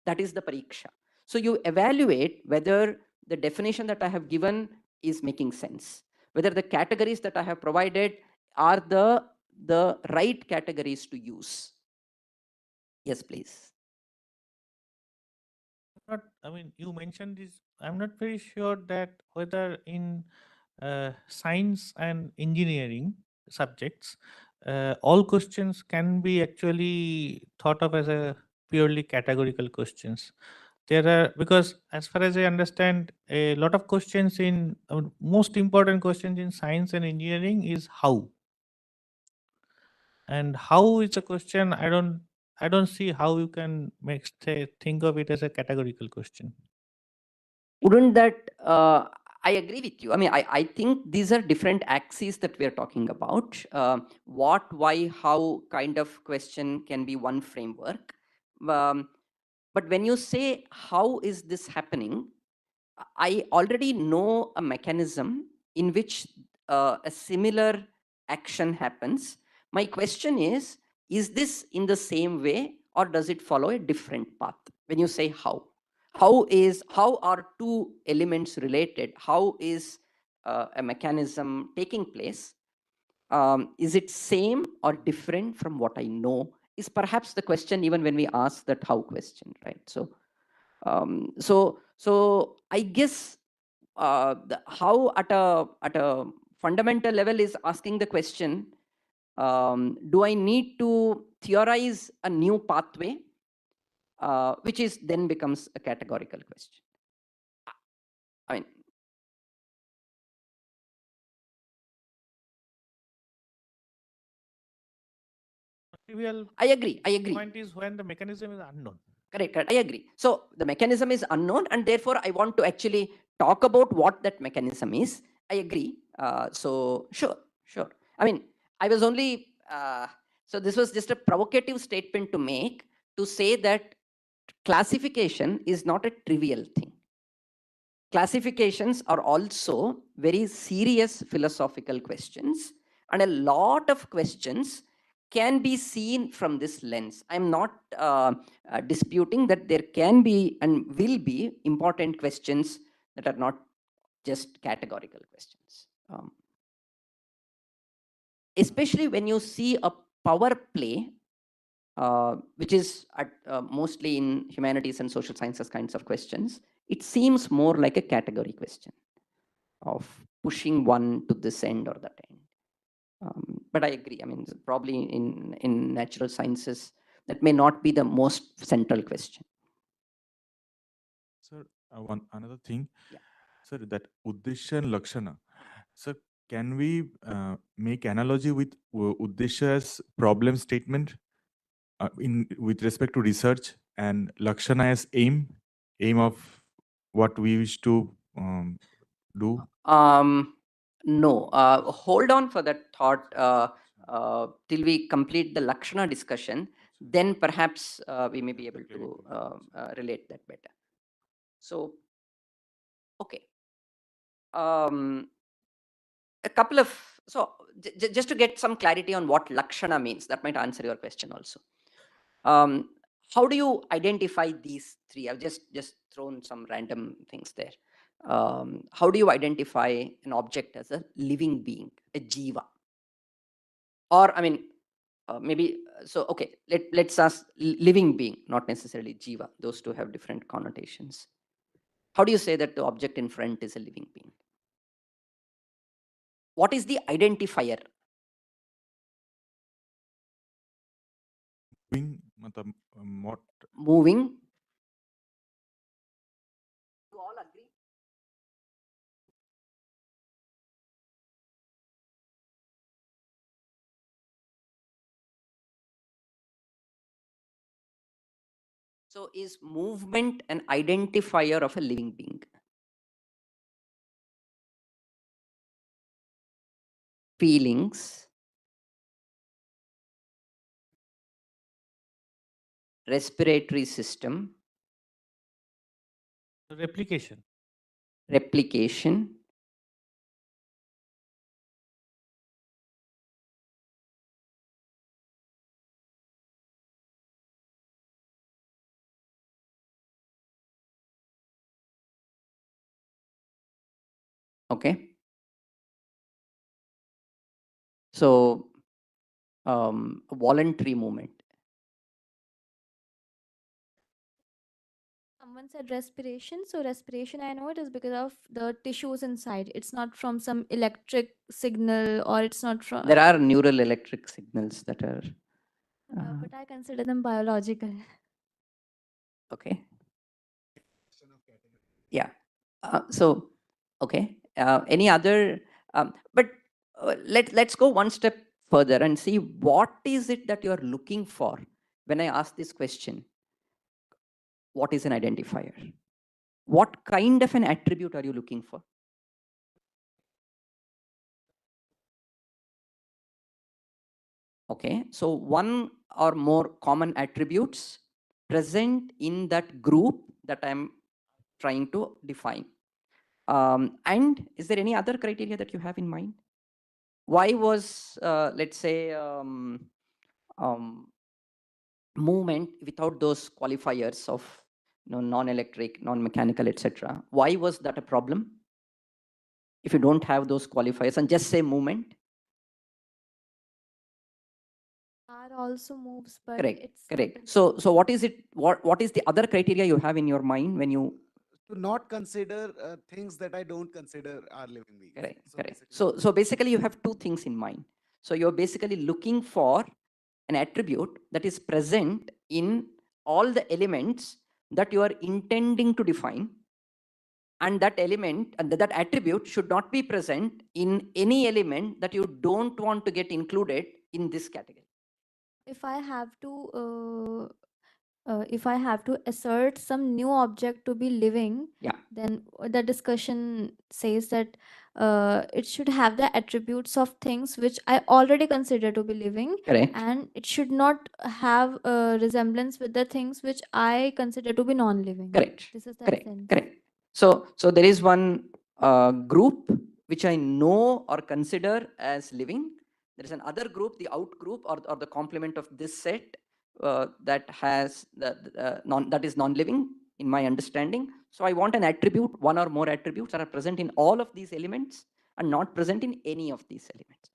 That is the pariksha. So you evaluate whether the definition that I have given is making sense, whether the categories that I have provided are the right categories to use. Yes, please. I mean, you mentioned this. I'm not very sure that whether in science and engineering subjects, all questions can be actually thought of as a purely categorical questions. There are, because as far as I understand, a lot of questions in most important questions in science and engineering is how. And how is a question I don't see how you can think of it as a categorical question. Wouldn't that, I agree with you. I mean, I think these are different axes that we're talking about. What, why, how kind of question can be one framework. But when you say, how is this happening? I already know a mechanism in which a similar action happens. My question is this in the same way or does it follow a different path? When you say how are two elements related? How is a mechanism taking place? Is it same or different from what I know? Is perhaps the question even when we ask that how question, right? So I guess how at a fundamental level is asking the question, do I need to theorize a new pathway, which is then becomes a categorical question. I mean, Trivial I agree. point is when the mechanism is unknown. Correct. I agree. So the mechanism is unknown, and therefore I want to actually talk about what that mechanism is. I agree. So sure. I mean, I was only, so this was just a provocative statement to make, to say that classification is not a trivial thing. Classifications are also very serious philosophical questions, and a lot of questions can be seen from this lens. I'm not disputing that there can be and will be important questions that are not just categorical questions. Especially when you see a power play, which is mostly in humanities and social sciences kinds of questions, it seems more like a category question of pushing one to this end or that end. But I agree. I mean, probably in natural sciences, that may not be the most central question. Sir, another thing. Yeah. Sir, that Uddeshya and Lakshana. Sir, can we make analogy with Uddeshya as problem statement with respect to research, and Lakshana as aim of what we wish to do? No, hold on for that thought till we complete the Lakshana discussion. Then perhaps we may be able to relate that better. So, okay. A couple of, so just to get some clarity on what Lakshana means, that might answer your question also. How do you identify these three? I've just thrown some random things there. How do you identify an object as a living being, a jiva? Or, I mean, maybe, so, okay, let's ask living being, not necessarily jiva. Those two have different connotations. How do you say that the object in front is a living being? What is the identifier? Moving. You all agree? So is movement an identifier of a living being? Feelings, respiratory system, Replication. replication, okay. So voluntary movement. Someone said respiration. So respiration, I know it is because of the tissues inside. It's not from some electric signal, or it's not from. There are neural electric signals that are. But I consider them biological. Okay. Yeah. So, okay. Any other? But let's go one step further and see what is it that you are looking for when I ask this question. What is an identifier? What kind of an attribute are you looking for? Okay, so one or more common attributes present in that group that I'm trying to define. And is there any other criteria that you have in mind? Why was, let's say, movement without those qualifiers of non-electric, non-mechanical, etc.? Why was that a problem? If you don't have those qualifiers and just say movement? Car also moves, but Correct, it's correct. So what is it? What is the other criteria you have in your mind when you? To not consider things that I don't consider are living beings. Correct, So correct. basically- So basically you have two things in mind. So you're basically looking for an attribute that is present in all the elements that you are intending to define, and that element and that attribute should not be present in any element that you don't want to get included in this category. If I have to assert some new object to be living, Yeah. then the discussion says that it should have the attributes of things which I already consider to be living, Correct. and it should not have a resemblance with the things which I consider to be non-living. Correct. This is the Correct. essence. Correct. So there is one group which I know or consider as living. There is another group, the out group or the complement of this set that has that is non-living in my understanding. So I want an attribute, one or more attributes that are present in all of these elements and not present in any of these elements.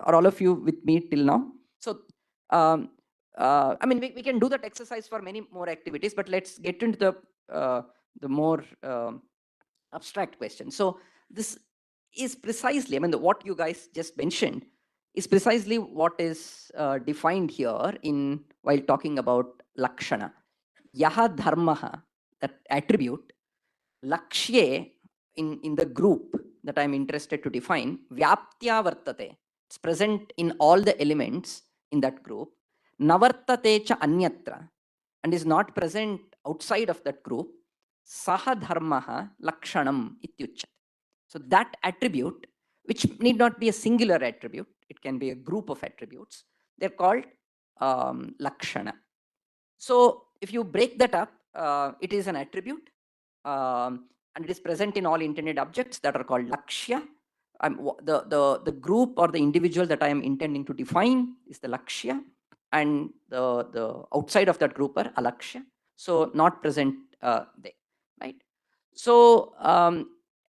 Are all of you with me till now? So I mean, we can do that exercise for many more activities, but let's get into the more abstract question. So this is precisely, I mean, what you guys just mentioned is precisely what is defined here in while talking about lakshana. Yaha dharmaha, that attribute, lakshye, in the group that I'm interested to define, vyaptya vartate, it's present in all the elements in that group, navartate cha anyatra, and is not present outside of that group, saha dharmaha lakshanam ityuchyate. So that attribute, which need not be a singular attribute, it can be a group of attributes, they're called lakshana. So if you break that up, it is an attribute, and it is present in all intended objects that are called lakshya. The group or the individual that I am intending to define is the lakshya, and the outside of that group are alakshya. So not present there, right? So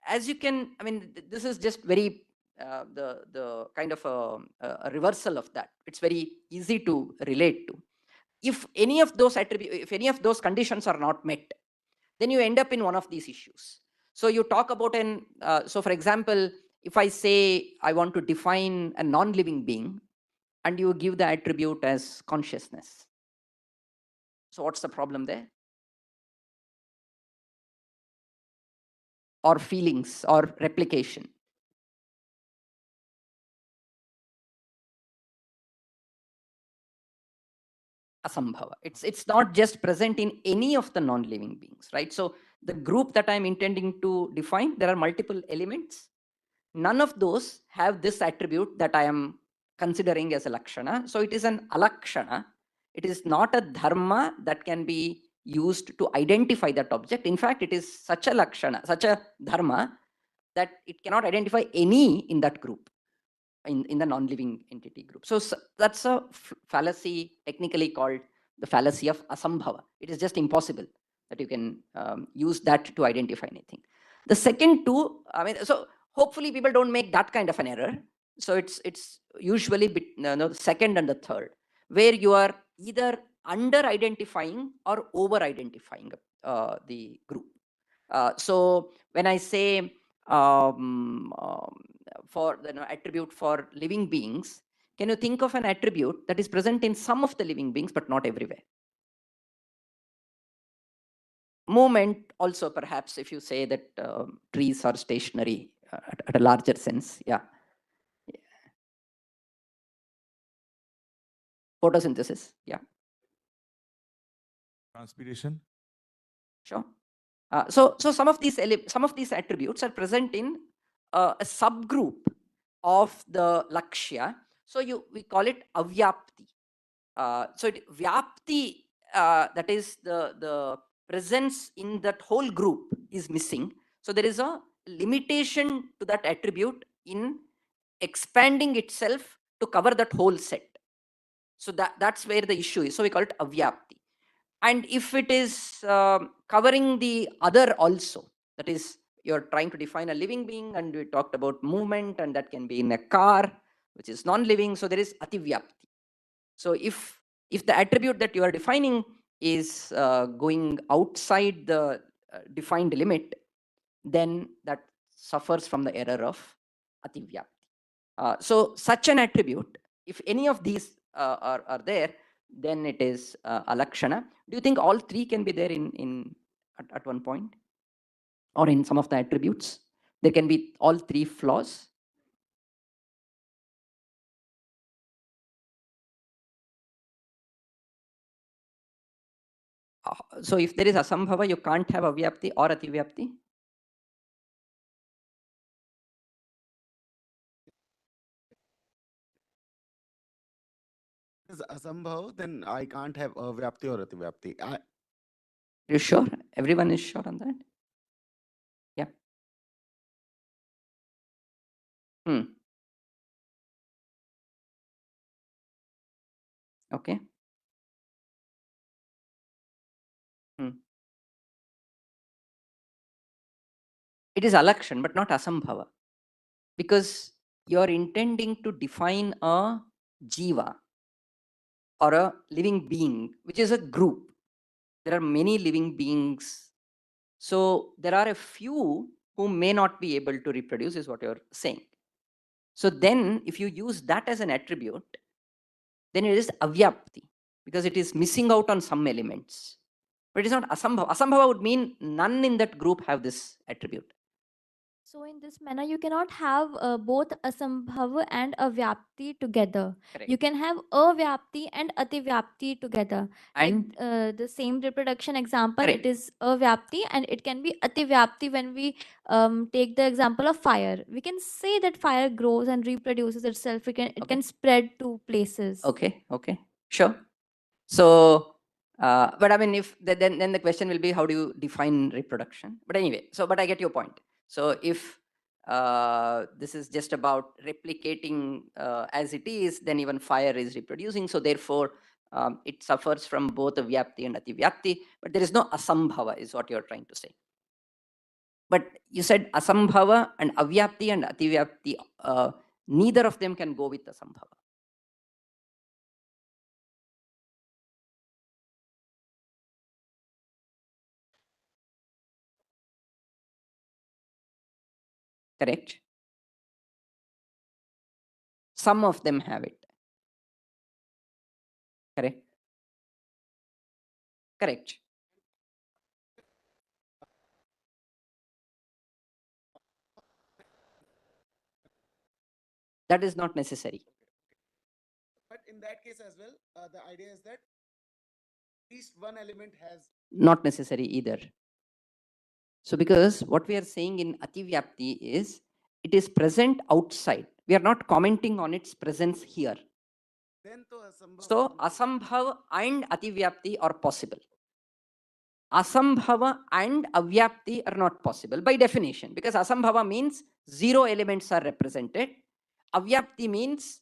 as you can, I mean, this is just very the kind of a reversal of that. It's very easy to relate to. If any of those attributes, if any of those conditions are not met, then you end up in one of these issues. So you talk about so for example, if I say I want to define a non-living being and you give the attribute as consciousness. So what's the problem there? Or feelings or replication. Asambhava. It's not just present in any of the non-living beings, right? So the group that I'm intending to define, there are multiple elements. None of those have this attribute that I am considering as a lakshana. So it is an alakshana. It is not a dharma that can be used to identify that object. In fact, it is such a lakshana, such a dharma, that it cannot identify any in that group, in the non-living entity group. So that's a fallacy, technically called the fallacy of asambhava. It is just impossible that you can use that to identify anything. The second two, I mean, so hopefully people don't make that kind of an error. So it's usually the second and the third, where you are either under-identifying or over-identifying the group. So when I say for the attribute for living beings, can you think of an attribute that is present in some of the living beings but not everywhere? Movement also, perhaps, if you say that trees are stationary at a larger sense. Yeah. Photosynthesis. Yeah. Transpiration. Sure. So some of these attributes are present in a subgroup of the lakshya. So we call it avyapti. So vyapti, that is the presence in that whole group is missing. So there is a limitation to that attribute in expanding itself to cover that whole set. So that's where the issue is. So we call it avyapti. And if it is covering the other also, that is, you're trying to define a living being, and we talked about movement, and that can be in a car, which is non-living. So there is ativyapti. So if the attribute that you are defining is going outside the defined limit, then that suffers from the error of ativyapti. So such an attribute, if any of these are there, then it is alakshana. Do you think all three can be there at one point, or in some of the attributes? There can be all three flaws. So if there is asambhava, you can't have avyapti or ativyapti. Is asambhav, then I can't have avyapti or ativyapti. You sure? Everyone is sure on that? Yeah. Okay. It is alakshan, but not asambhava, because you are intending to define a jiva or a living being, which is a group. There are many living beings. So there are a few who may not be able to reproduce, is what you're saying. So then if you use that as an attribute, then it is avyapti, because it is missing out on some elements. But it is not asambhava. Asambhava would mean none in that group have this attribute. So in this manner, you cannot have both asambhava and avyapti together. Correct. You can have avyapti and ativyapti together. And like the same reproduction example, correct. it is avyapti and it can be ativyapti when we take the example of fire. We can say that fire grows and reproduces itself. It can spread to places. Okay, sure. So, but I mean, if then the question will be, how do you define reproduction? But anyway, but I get your point. So if this is just about replicating as it is, then even fire is reproducing. So therefore, it suffers from both avyapti and ativyapti, but there is no asambhava, is what you're trying to say. But you said asambhava and avyapti and ativyapti, neither of them can go with asambhava. Correct? Some of them have it. Correct? Correct. That is not necessary. But in that case as well, the idea is that at least one element has. Not necessary either. So because what we are saying in ativyapti is, it is present outside. We are not commenting on its presence here. Then to asambhav. So asambhav and ativyapti are possible. Asambhava and avyapti are not possible by definition, because asambhava means 0 elements are represented. Avyapti means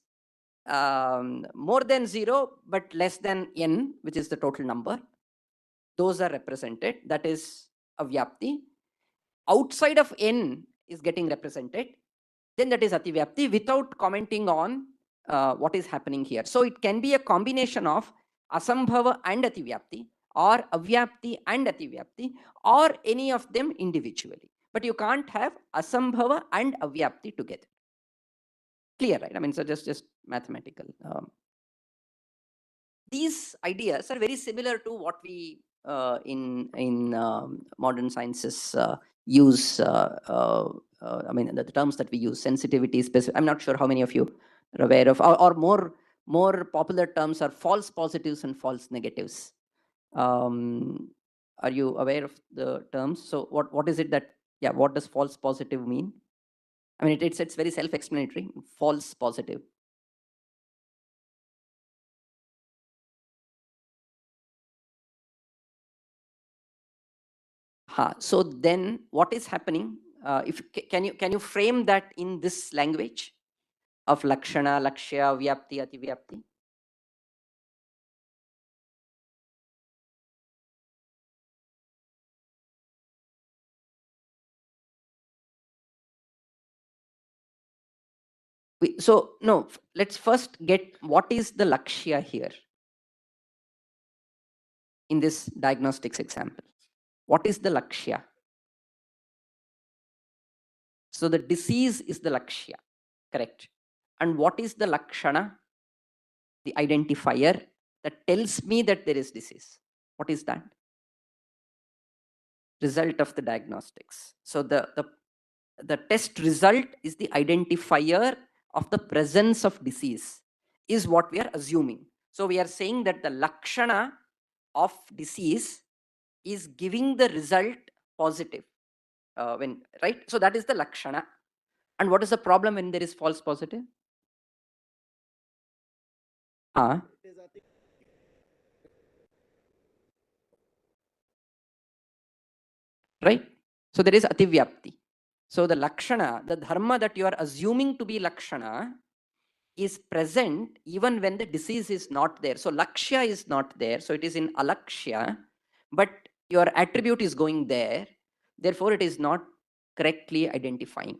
more than 0 but less than n, which is the total number. Those are represented. That is avyapti. Outside of n is getting represented. Then that is ativyapti, without commenting on what is happening here. So it can be a combination of asambhava and ativyapti, or avyapti and ativyapti, or any of them individually. But you can't have asambhava and avyapti together. Clear, right? I mean, so just mathematical. These ideas are very similar to what we in modern sciences use. I mean, the terms that we use, sensitivity, specific. I'm not sure how many of you are aware of, or more popular terms are false positives and false negatives. Are you aware of the terms? So what is it that, yeah, what does false positive mean? I mean, it's very self-explanatory. False positive. So then what is happening? Can you frame that in this language of lakshana, lakshya, vyapti, ativyapti? So no, let's first get what is the lakshya here in this diagnostics example. What is the lakshya? So the disease is the lakshya, correct? And what is the lakshana? The identifier that tells me that there is disease. What is that? Result of the diagnostics. So the test result is the identifier of the presence of disease, is what we are assuming. So we are saying that the lakshana of disease is giving the result positive. Right? So that is the lakshana. And what is the problem when there is false positive? Right? So there is ativyapti. So the lakshana, the dharma that you are assuming to be lakshana, is present even when the disease is not there. So lakshya is not there. So it is in alakshya, but your attribute is going there. Therefore, it is not correctly identifying.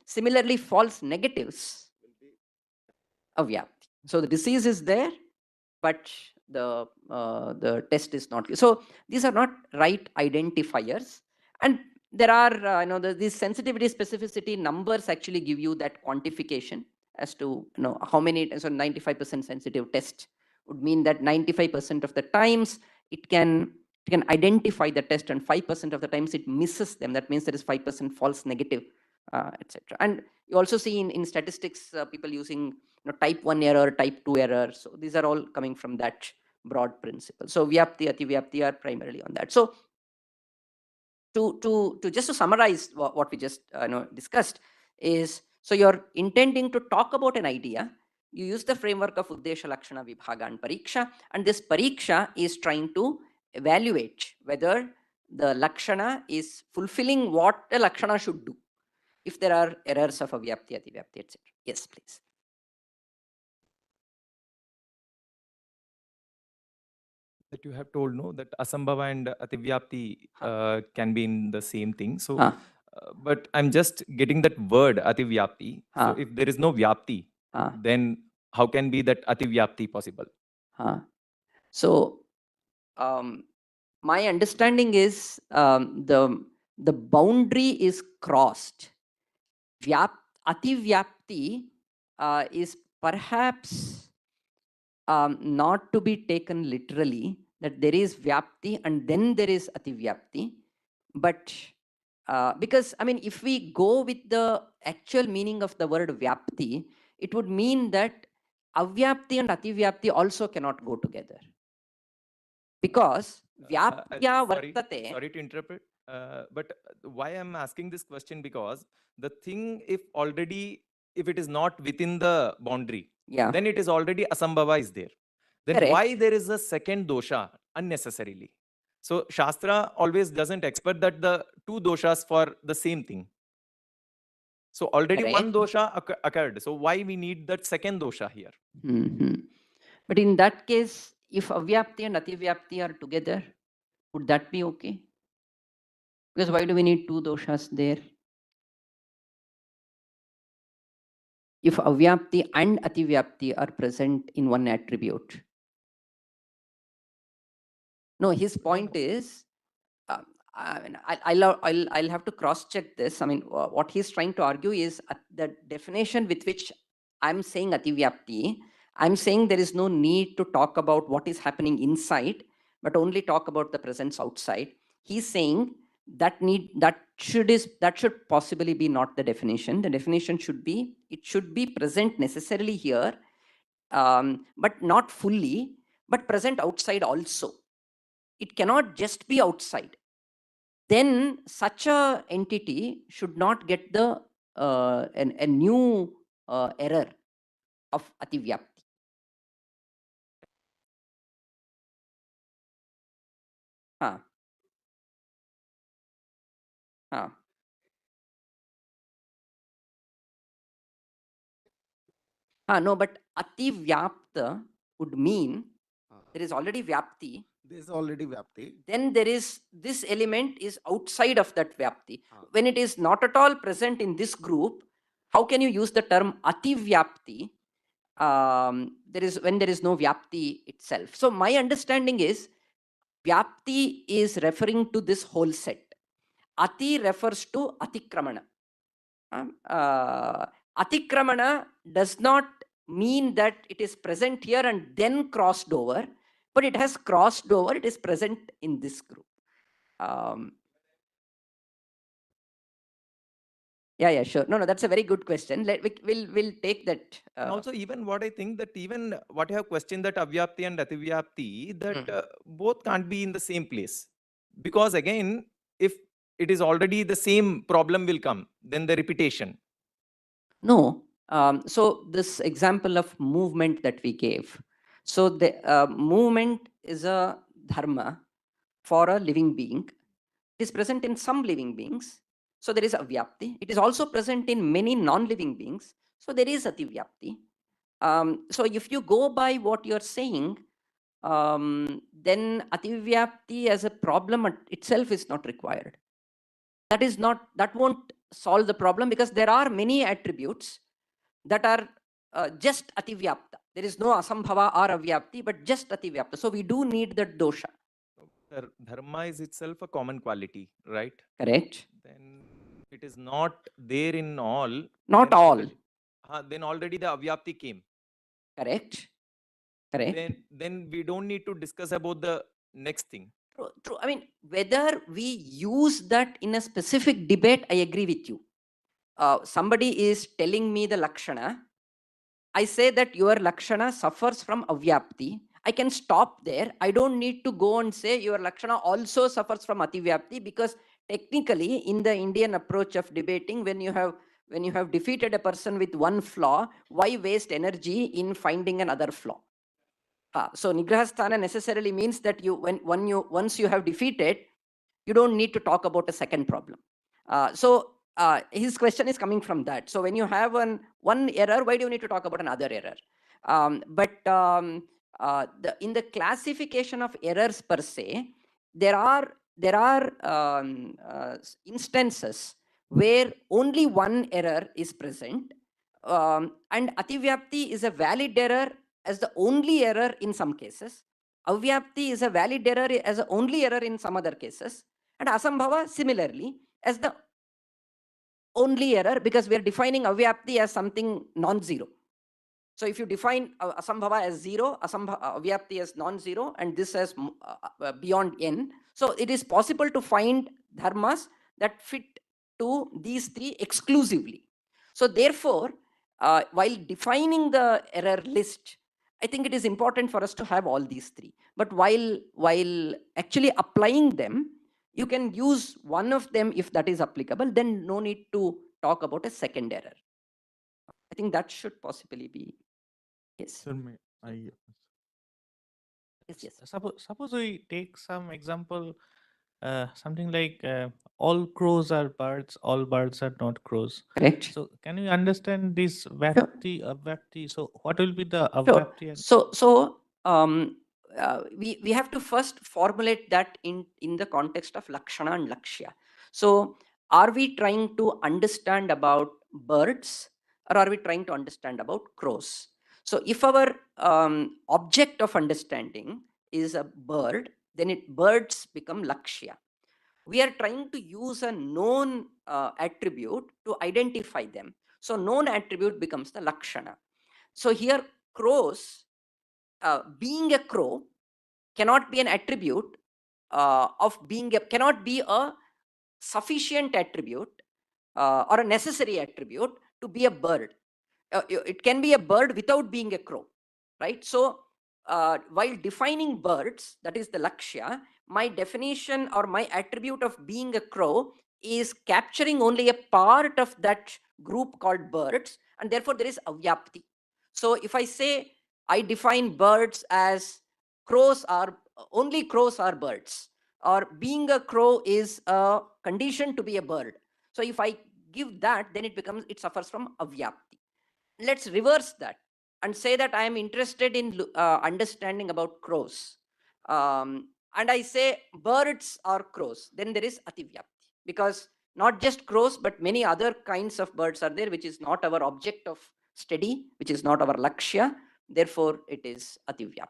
Similarly, false negatives, avyapti. So the disease is there, but the test is not. So these are not right identifiers. And there are, these sensitivity, specificity numbers actually give you that quantification as to how many. So 95% sensitive test would mean that 95% of the times it can identify the test, and 5% of the times it misses them. That means there is 5% false negative, etc. And you also see in statistics people using type 1 error, type 2 error. So these are all coming from that broad principle. So vyapti, ativyapti are primarily on that. So to just to summarize what we just discussed is, so you're intending to talk about an idea, you use the framework of uddesha, lakshana, vibhaga and pariksha, and this pariksha is trying to evaluate whether the lakshana is fulfilling what a lakshana should do, if there are errors of avyapti, ativyapti, etc. Yes, please. That you have told, no, that asambhava and ativyapti can be in the same thing. So, but I'm just getting that word ativyapti. So if there is no vyapti, then how can be that ativyapti possible? So my understanding is the boundary is crossed. Ativyapti is perhaps not to be taken literally, that there is vyapti and then there is ativyapti. But because, I mean, if we go with the actual meaning of the word vyapti, it would mean that avyapti and ativyapti also cannot go together. Because vyaptya vartate. Sorry to interpret, but why I'm asking this question, because the thing, if it is not within the boundary, then it is already asambhava is there. Then why there is a second dosha unnecessarily? So Shastra always doesn't expect that the two doshas for the same thing. So already one dosha occurred. So why we need that second dosha here? But in that case, if avyapti and ativyapti are together, would that be okay? Because why do we need two doshas there? If avyapti and ativyapti are present in one attribute. No, his point is, I'll have to cross-check this. I mean, what he's trying to argue is the definition with which I'm saying ativyapti, I'm saying there is no need to talk about what is happening inside, but only talk about the presence outside. He's saying that should possibly be not the definition. The definition should be, it should be present necessarily here, but not fully, but present outside also. It cannot just be outside. Then such a entity should not get the a new error of ativyapti. No, but ativyapta would mean there is already vyapti. There is already vyapti. Then there is, this element is outside of that vyapti. When it is not at all present in this group, how can you use the term ativyapti? When there is no vyapti itself. So my understanding is vyapti is referring to this whole set. Ati refers to atikramana. Atikramana does not mean that it is present here and then crossed over, but it has crossed over, it is present in this group. Yeah, sure. No, that's a very good question. We'll take that. And also, even what I think that even what you have questioned, that avyapti and ativyapti, that both can't be in the same place. Because again, if it is already the same problem will come, then the repetition. No. So this example of movement that we gave. So the movement is a dharma for a living being. It is present in some living beings. So there is avyapti. It is also present in many non-living beings. So there is ativyapti. So if you go by what you're saying, then ativyapti as a problem itself is not required. That won't solve the problem, because there are many attributes that are just ativyapta. There is no asambhava or avyapti, but just ativyapta. So we do need the dosha. Dharma is itself a common quality, right? Correct. Then it is not there in all. Not all. Then already the avyapti came. Correct. Then we don't need to discuss about the next thing. True. I mean, whether we use that in a specific debate, I agree with you. Somebody is telling me the lakshana. I say that your lakshana suffers from avyapti. I can stop there. I don't need to go and say your lakshana also suffers from ativyapti, because technically in the Indian approach of debating, when you have defeated a person with one flaw, why waste energy in finding another flaw? So nigrahasthana necessarily means that once you have defeated, you don't need to talk about a second problem. So his question is coming from that. So when you have one error, why do you need to talk about another error? In the classification of errors per se, there are instances where only one error is present, and ativyapti is a valid error as the only error in some cases. Avyapti is a valid error as the only error in some other cases. And asambhava similarly as the only error, because we are defining avyapti as something non-zero. So if you define asambhava as zero, avyapti as non-zero, and this as beyond n, so it is possible to find dharmas that fit to these three exclusively. So therefore, while defining the error list, I think it is important for us to have all these three. But while actually applying them, you can use one of them if that is applicable, then no need to talk about a second error. I think that should possibly be Yes. Sir, may I? Yes. Suppose we take some example, something like all crows are birds, all birds are not crows. Correct. So can you understand this vyapti, avyapti? So what will be the Sure. avyapti? And So we have to first formulate that in the context of lakshana and lakshya. So are we trying to understand about birds, or are we trying to understand about crows? So if our object of understanding is a bird, then birds become lakshya. We are trying to use a known attribute to identify them. So known attribute becomes the lakshana. So here crows, being a crow cannot be an attribute cannot be a sufficient attribute or a necessary attribute to be a bird. It can be a bird without being a crow, right? So while defining birds, that is the lakshya, my definition or my attribute of being a crow is capturing only a part of that group called birds, and therefore there is avyapti. So if I say I define birds as only crows are birds, or being a crow is a condition to be a bird. So if I give that, then it suffers from avyapti. Let's reverse that and say that I am interested in understanding about crows. And I say birds are crows, then there is ativyapti, because not just crows, but many other kinds of birds are there, which is not our object of study, which is not our lakshya. Therefore, it is ativyapti.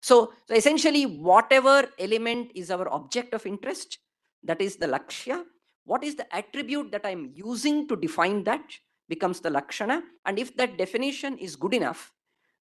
So essentially, whatever element is our object of interest, that is the lakshya. What is the attribute that I'm using to define that becomes the lakshana. And if that definition is good enough,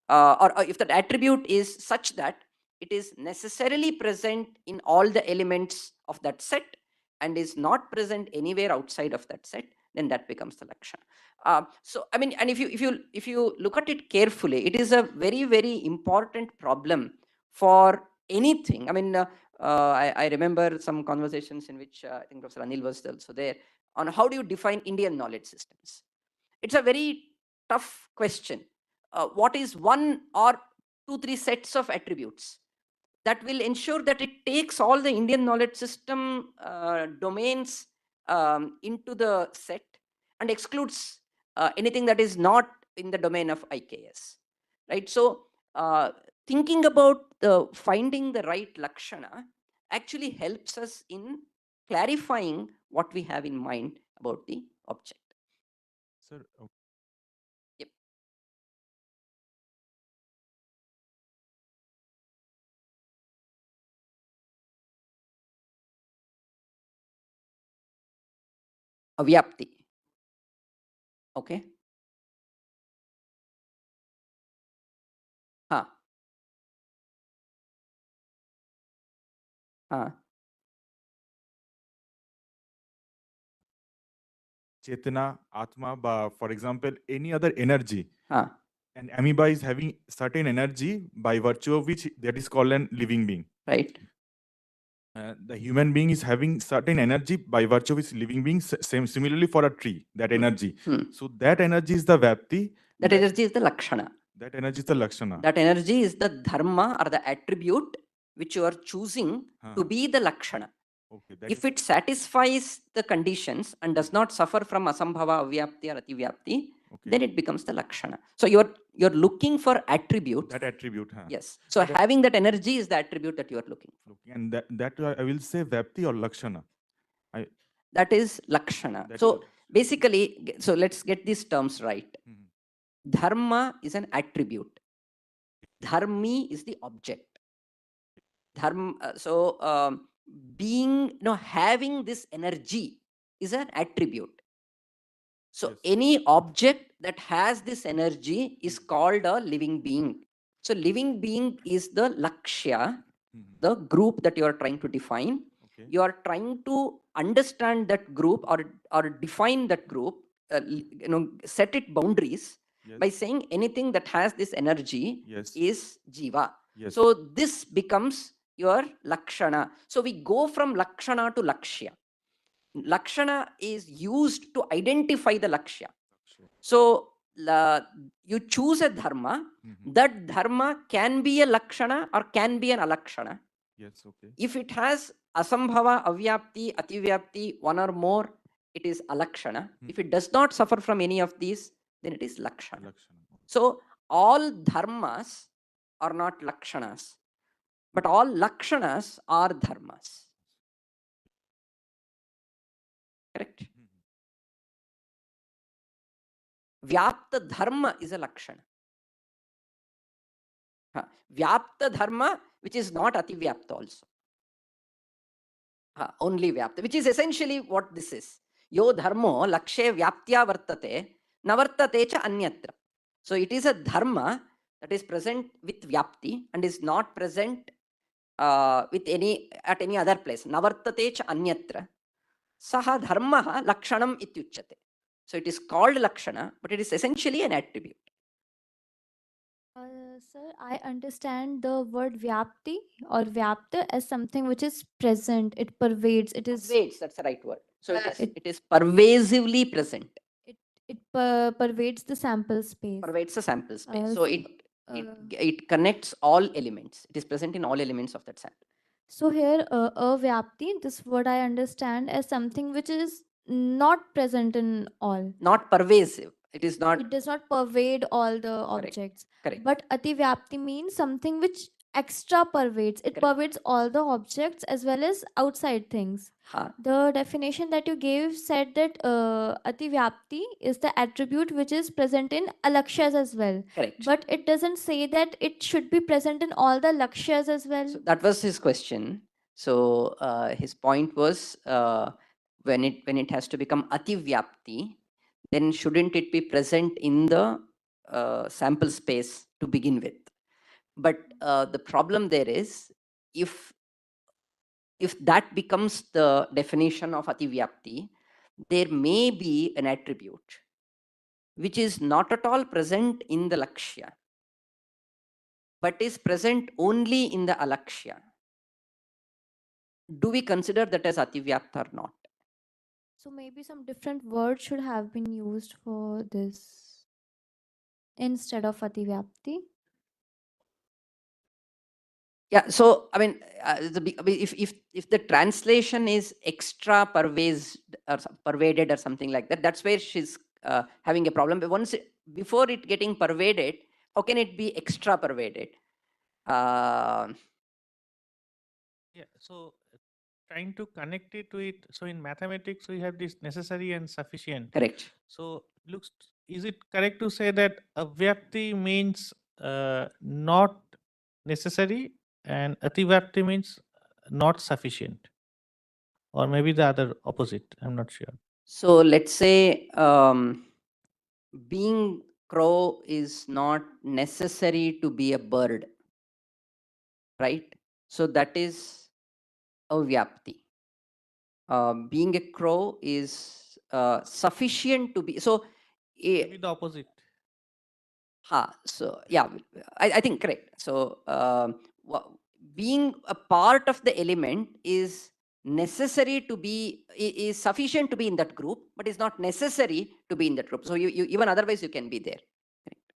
or if that attribute is such that it is necessarily present in all the elements of that set and is not present anywhere outside of that set, then that becomes the lakshana. So I mean, and if you look at it carefully, it is a very, very important problem for anything. I mean, I remember some conversations in which I think Professor Anil was also there on how do you define Indian knowledge systems. It's a very tough question. What is one or 2-3 sets of attributes that will ensure that it takes all the Indian knowledge system domains into the set and excludes anything that is not in the domain of IKS, right? So thinking about finding the right lakshana actually helps us in clarifying what we have in mind about the object. Sir, Yep. Avyapti. Okay. Chetana, Atma, for example, any other energy. An amoeba is having certain energy by virtue of which that is called a living being. Right. The human being is having certain energy by virtue of its living being. Similarly for a tree, that energy. So that energy is the vyapti. That energy is the lakshana. That energy is the lakshana. That energy is the dharma or the attribute which you are choosing to be the lakshana. Okay, if it satisfies the conditions and does not suffer from asambhava, avyapti or ativyapti, then it becomes the lakshana. So you're looking for attribute. That attribute. Yes. So having that energy is the attribute that you are looking for. And that I will say vyapti or lakshana. That is lakshana. So basically, so let's get these terms right. Dharma is an attribute. Dharmi is the object. Having this energy is an attribute. So any object that has this energy is called a living being. So living being is the lakshya, the group that you are trying to define. You are trying to understand that group or define that group, set it boundaries by saying anything that has this energy is jiva. So this becomes your lakshana. So we go from lakshana to lakshya. Lakshana is used to identify the lakshya. So you choose a dharma, that dharma can be a lakshana or can be an alakshana. Yes, okay. If it has asambhava, avyapti, ativyapti, one or more, it is alakshana. If it does not suffer from any of these, then it is lakshana. So all dharmas are not lakshanas, but all lakshanas are dharmas. Correct? Vyapta dharma is a lakshana. Vyapta dharma, which is not ativyapta also. Only vyapta, which is essentially what this is. Yo dharmo lakshe vyaptya vartate, navartate cha anyatra. So it is a dharma that is present with vyapti and is not present with at any other place. Navartate cha anyatra. Saha dharma lakshanam ityuchyate. So it is called lakshana, but it is essentially an attribute. Sir, I understand the word vyapti or vyapta as something which is present. It pervades. It is. Pervades, that's the right word. So it is pervasively present. It pervades the sample space. Pervades the sample space. So it connects all elements. It is present in all elements of that sample. So here, avyapti, this word I understand as something which is not present in all. Not pervasive. It is not. It does not pervade all the objects. Correct. But ativyapti means something which extra pervades. It pervades all the objects as well as outside things. The definition that you gave said that ativyapti is the attribute which is present in alakshyas as well. Correct. But it doesn't say that it should be present in all the lakshyas as well. So that was his question. So his point was when it has to become ativyapti, then shouldn't it be present in the sample space to begin with? But the problem there is, if that becomes the definition of ativyapti, there may be an attribute which is not at all present in the lakshya, but is present only in the alakshya. Do we consider that as ativyapta or not? So maybe some different words should have been used for this instead of ativyapti. Yeah, so I mean, if the translation is extra pervaded or something like that, that's where she's having a problem. But before it getting pervaded, how can it be extra pervaded? Yeah, so trying to connect it to it. So in mathematics, we have this necessary and sufficient. Correct. So is it correct to say that avyapti means not necessary and ativyapti means not sufficient? Or maybe the other opposite, I'm not sure. So let's say being crow is not necessary to be a bird, right? So that is avyapti. Being a crow is sufficient to be. So maybe the opposite. So yeah, I think correct. So being a part of the element is necessary to be, is sufficient to be in that group, but is not necessary to be in that group. So you even otherwise you can be there. Correct.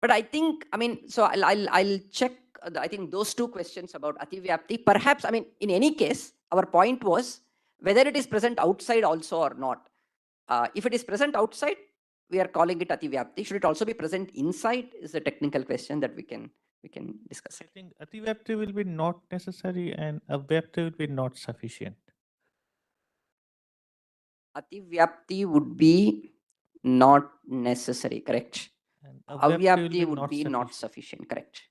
But I think, I mean, so I'll check. I think those two questions about ativyapti. Perhaps, I mean, in any case, our point was whether it is present outside also or not. If it is present outside, we are calling it ativyapti. Should it also be present inside is a technical question that we can discuss. I think ativyapti will be not necessary and avyapti will be not sufficient. Ativyapti would be not necessary, correct? And avyapti would be not sufficient, correct?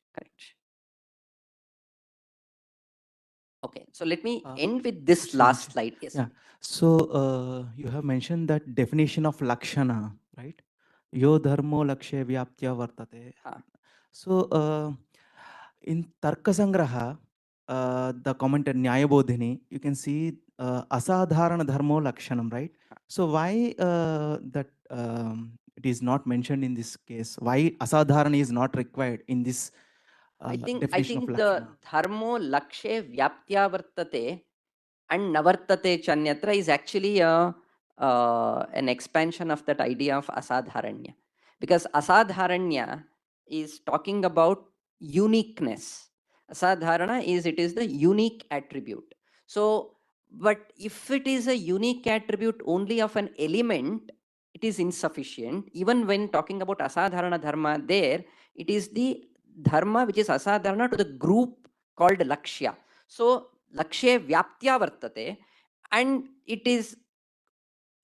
Okay, so let me end with this last slide. Yes. Yeah. So you have mentioned that definition of lakshana, right? Yo dharmo lakshe vyaptya vartate. So in Tarkasangraha, the commenter Nyayabodhini, you can see asadharana dharmo lakshanam, right? So why that it is not mentioned in this case? Why asadharana is not required in this definition of the dharmo lakshe vyaptya vartate and navartate chanyatra is actually a an expansion of that idea of asadharanya, because asadharanya is talking about uniqueness. Asadharana is, it is the unique attribute. So, but if it is a unique attribute only of an element, it is insufficient. Even when talking about asadharana dharma, there it is the dharma which is asadharana to the group called lakshya. So lakshya vyaptya vartate, and it is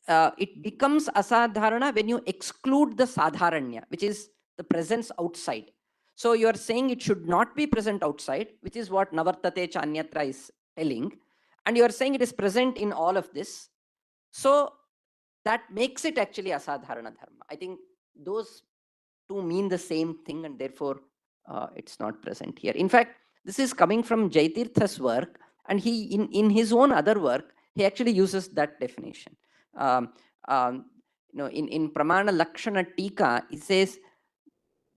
it becomes asadharana when you exclude the sadharanya, which is the presence outside. So you are saying it should not be present outside, which is what navartate cha anyatra is telling, and you are saying it is present in all of this. So that makes it actually asadharana dharma. I think those two mean the same thing, and therefore it's not present here. In fact, this is coming from Jaitirtha's work, and he in his own other work, he actually uses that definition. You know, in Pramāṇa-Lakshana Tika, it says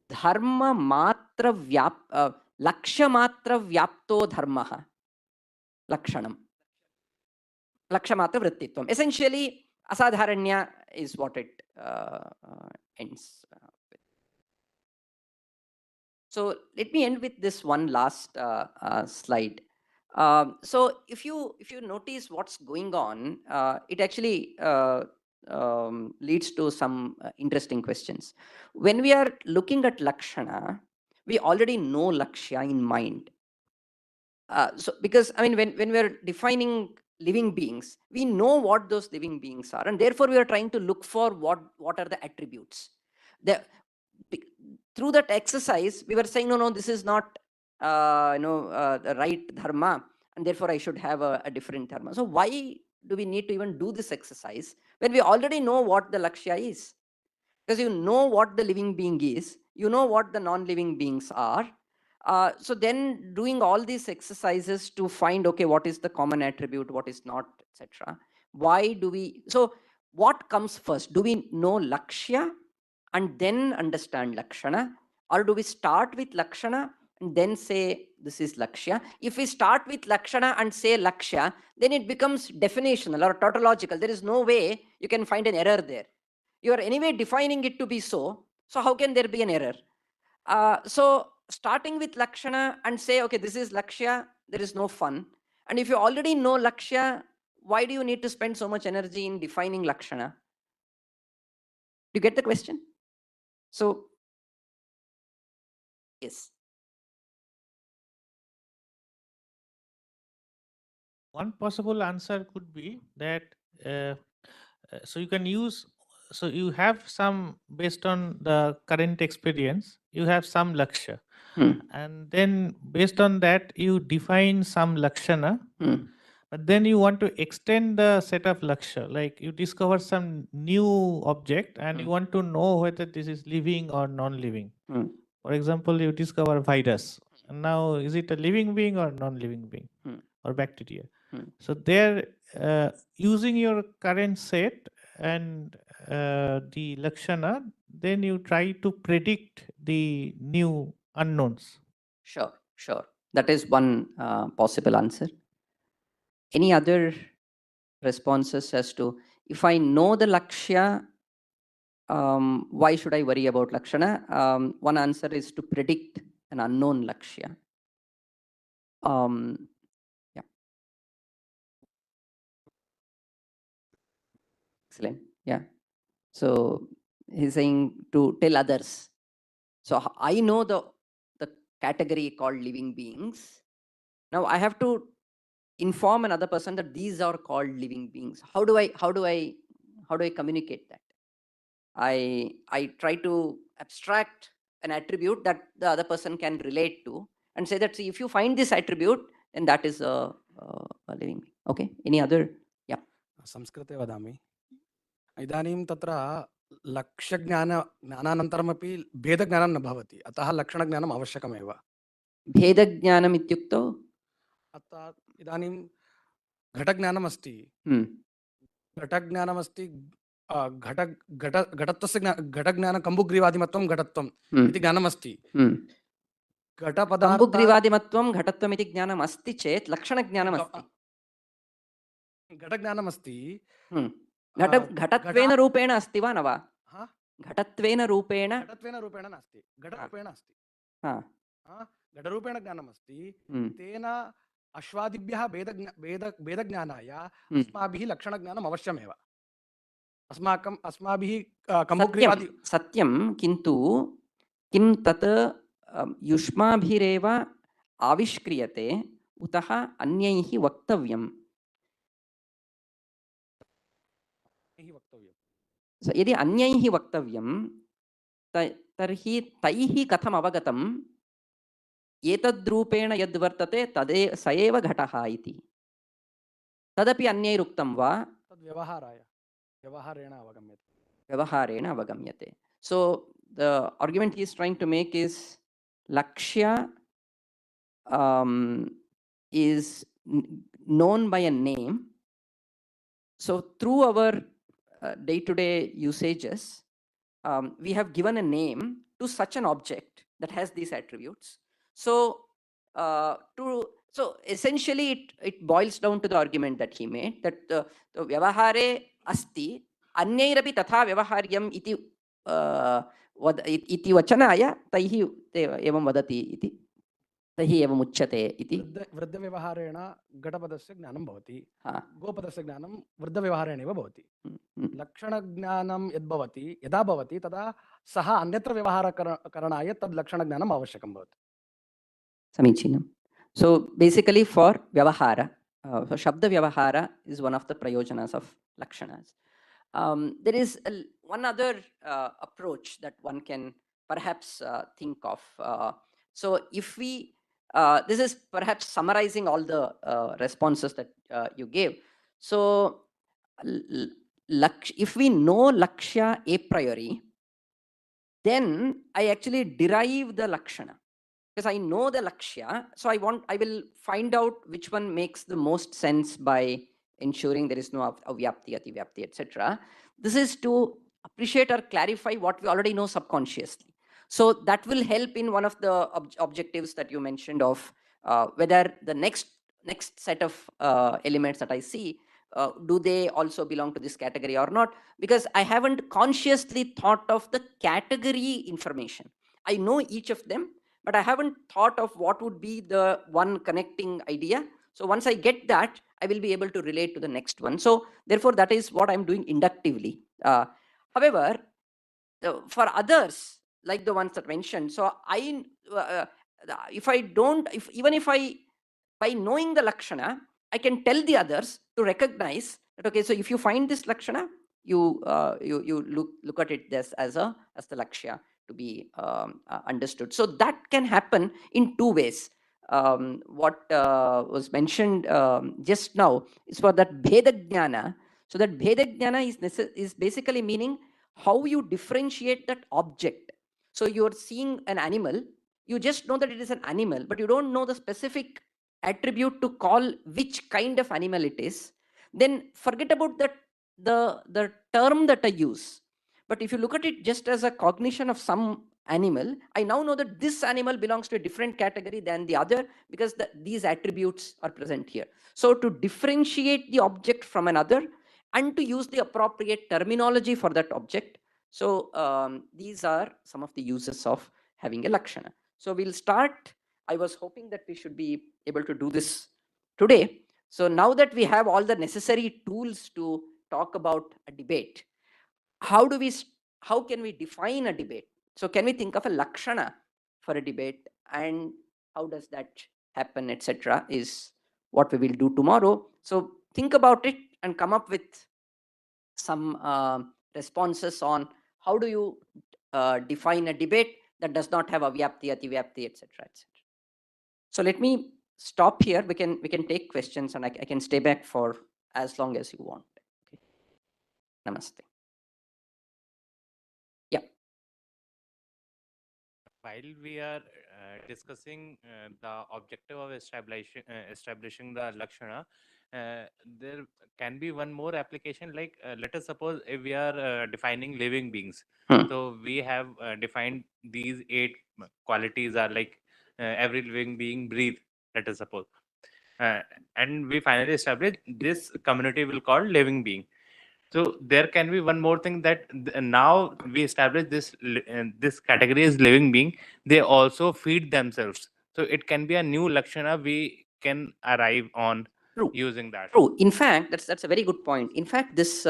dharma matra laksha matra vyapto dharmaha lakshanam. Laksha matra vrittitvam. Essentially, asadharanya is what it ends with. So let me end with this one last slide. So if you notice what's going on, it actually leads to some interesting questions. When we are looking at lakshana, we already know lakshya in mind. So because I mean, when we are defining living beings, we know what those living beings are, and therefore we are trying to look for what are the attributes. Through that exercise, we were saying, no, this is not the right dharma, and therefore I should have a different dharma. So why do we need to even do this exercise when we already know what the lakshya is? Because you know what the living being is, you know what the non-living beings are. So then doing all these exercises to find, okay, what is the common attribute, what is not, etc. Why do we, so what comes first? Do we know lakshya and then understand lakshana? Or do we start with lakshana and then say this is lakshya? If we start with lakshana and say lakshya, then it becomes definitional or tautological. There is no way you can find an error there. You are anyway defining it to be so how can there be an error? So starting with lakshana and say, okay, this is lakshya, there is no fun. And if you already know lakshya, why do you need to spend so much energy in defining lakshana? Do you get the question? So, yes. One possible answer could be that so you can use, so you have some, based on the current experience, you have some lakshya. And then based on that, you define some lakshana. But then you want to extend the set of lakshya, like you discover some new object and you want to know whether this is living or non-living. For example, you discover virus. And now, is it a living being or non-living being or bacteria? So there, using your current set and the lakshana, then you try to predict the new unknowns. Sure. That is one possible answer. Any other responses as to, if I know the lakshya, why should I worry about lakshana? One answer is to predict an unknown lakshya. Yeah. Excellent. Yeah. So he's saying to tell others. So I know the category called living beings. Now I have to inform another person that these are called living beings. How do I communicate that? I try to abstract an attribute that the other person can relate to and say that, see, if you find this attribute, then that is a living being. Okay. Any other? Yeah. संस्कृते वदामि इदानीं तत्र लक्ष्यज्ञानानन्तरमपि भेदज्ञानं न भवति, अतः लक्षणज्ञानम् आवश्यकमेव. भेदज्ञानम् इत्युक्तौ अतः इदानीं घटज्ञानमस्ति, घटज्ञानमस्ति, घटत्वस्य घटज्ञानं कम्बुग्रीवादिमत्वं घटत्वम् इति ज्ञानमस्ति. कम्बुग्रीवादिमत्वं घटत्वम् इति ज्ञानम् अस्ति चेत् लक्षणज्ञानम् अस्ति. घटज्ञानमस्ति, घटत्वेन रूपेण अस्ति वा न वा? घटत्वेन रूपेण नास्ति, घटरूपेण अस्ति। घटरूपेण ज्ञानम् अस्ति, तेन अश्वादिभ्यः भेदज्ञानाय अस्माभिः लक्षणज्ञानम् अवश्यमेव। अस्माभिः सत्यं, किन्तु किं तत् युष्माभिरेव आविष्क्रियते उतः अन्यैः वक्तव्यम्? यदि अन्यैः वक्तव्यं तर्हि तैः कथम् अवगतम् एतद्रूपेण यद्वर्तते स एव घटः इति? तदपि अन्यैरुक्तं वा? व्यवहारेण अवगम्यते. So the argument he is trying to make is lakshya is known by a name. So through our day-to-day usages, we have given a name to such an object that has these attributes. So essentially it boils down to the argument that he made, that the vyavahare asti अन्यैरपि तथा व्यवहार्यम् इति वचनाय तैः एवं वदति इति, तैः एवम् उच्यते इति। वृद्धव्यवहारेण घटपदस्य ज्ञानं भवति, गोपदस्य ज्ञानं वृद्धव्यवहारेण एव भवति। लक्षणज्ञानं यदा भवति तदा सः अन्यत्र व्यवहारकरणाय तद् लक्षणज्ञानम् आवश्यकं भवति। समीचीनं. So basically for vyavahara, shabda vyavahara is one of the prayojanas of lakshanas. There is one other approach that one can perhaps think of. So if we, this is perhaps summarizing all the responses that you gave. So if we know lakshya a priori, then I actually derive the lakshana. Because I know the lakshya, so I will find out which one makes the most sense by ensuring there is no avyapti, ativyapti, etc. This is to appreciate or clarify what we already know subconsciously. So that will help in one of the objectives that you mentioned of whether the next set of elements that I see, do they also belong to this category or not? Because I haven't consciously thought of the category information. I know each of them, but I haven't thought of what would be the one connecting idea. So once I get that, I will be able to relate to the next one. So therefore, that is what I'm doing inductively. However, for others, like the ones that mentioned, so even if by knowing the lakshana, I can tell the others to recognize that, okay, so if you find this lakshana, you look at it as the lakshya to be understood. So that can happen in two ways. What was mentioned just now is for that bhedajnana. So that bhedajnana is basically meaning how you differentiate that object. So you're seeing an animal, you just know that it is an animal, but you don't know the specific attribute to call which kind of animal it is. Then forget about that the term that I use. But if you look at it just as a cognition of some animal, I now know that this animal belongs to a different category than the other because these attributes are present here. So to differentiate the object from another and to use the appropriate terminology for that object. So these are some of the uses of having a lakshana. So we'll start. I was hoping that we should be able to do this today. So now that we have all the necessary tools to talk about a debate, how can we define a debate? So can we think of a lakshana for a debate, and how does that happen, etc. is what we will do tomorrow. So think about it and come up with some responses on how do you define a debate that does not have avyapti, ativyapti, etc., etc. So let me stop here. We can take questions, and I can stay back for as long as you want. Okay. Namaste. Yeah. While we are discussing the objective of establishing the lakshana, there can be one more application. Like let us suppose if we are defining living beings. So we have defined these 8 qualities are like every living being breathe, let us suppose. And we finally established this community will call living being. So there can be one more thing that now we establish this this category as living being. They also feed themselves. So it can be a new lakshana we can arrive on using that. True. In fact, that's a very good point. In fact, this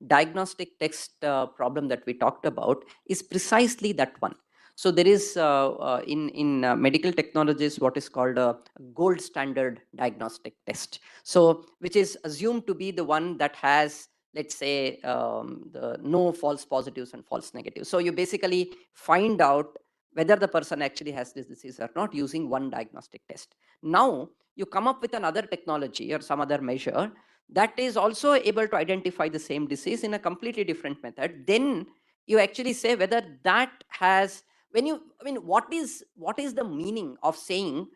diagnostic text problem that we talked about is precisely that one. So there is in medical technologies what is called a gold standard diagnostic test. So which is assumed to be the one that has, let's say, the no false positives and false negatives. So you basically find out whether the person actually has this disease or not using one diagnostic test. Now you come up with another technology or some other measure that is also able to identify the same disease in a completely different method. Then you actually say whether that has, when you, I mean, what is the meaning of saying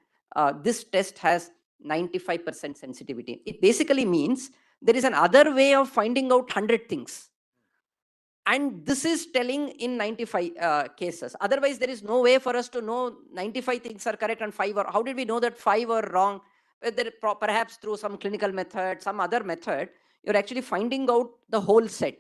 this test has 95% sensitivity? It basically means there is another way of finding out 100 things. And this is telling in 95 cases. Otherwise, there is no way for us to know 95 things are correct and 5 are, how did we know that 5 are wrong? Perhaps through some clinical method, some other method, you're actually finding out the whole set.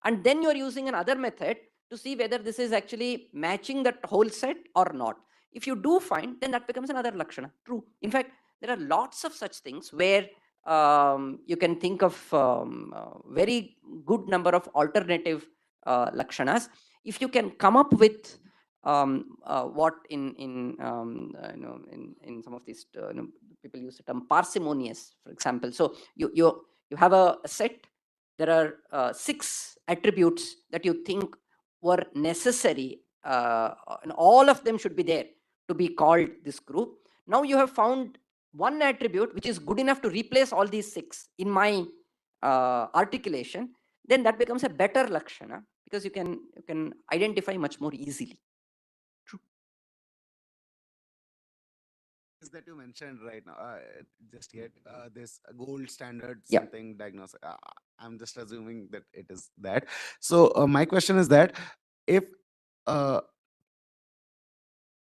And then you're using another method to see whether this is actually matching that whole set or not. If you do find, then that becomes another lakshana. True. In fact, there are lots of such things where you can think of very good number of alternative lakshanas. If you can come up with what in some of these people use the term parsimonious, for example. So you have a set. There are 6 attributes that you think were necessary, and all of them should be there to be called this group. Now you have found one attribute which is good enough to replace all these 6 in my articulation. Then that becomes a better lakshana because you can identify much more easily. True. That you mentioned right now, just yet this gold standard something diagnosis. I'm just assuming that it is that. So my question is that if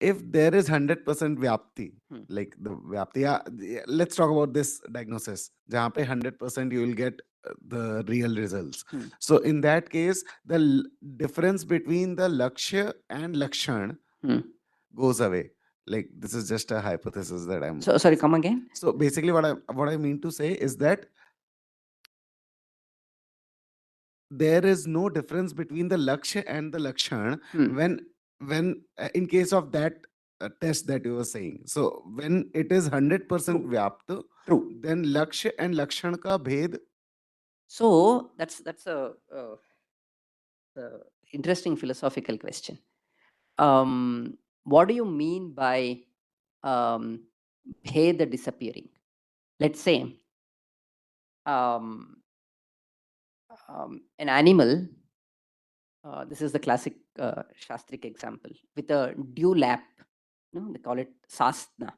there is 100% vyapti, like the vyapti, let's talk about this diagnosis. Jahan pe 100% you will get the real results. So in that case, the difference between the lakshya and lakshan goes away. Like this is just a hypothesis that I'm. So sorry, come again. So basically, what I mean to say is that there is no difference between the lakshya and the lakshan when in case of that test that you were saying. So when it is 100% vyapta, then lakshya and lakshan ka bhed. So that's a interesting philosophical question. What do you mean by bhed disappearing? Let's say an animal, this is the classic Shastric example, with a dew lap, they call it sasna,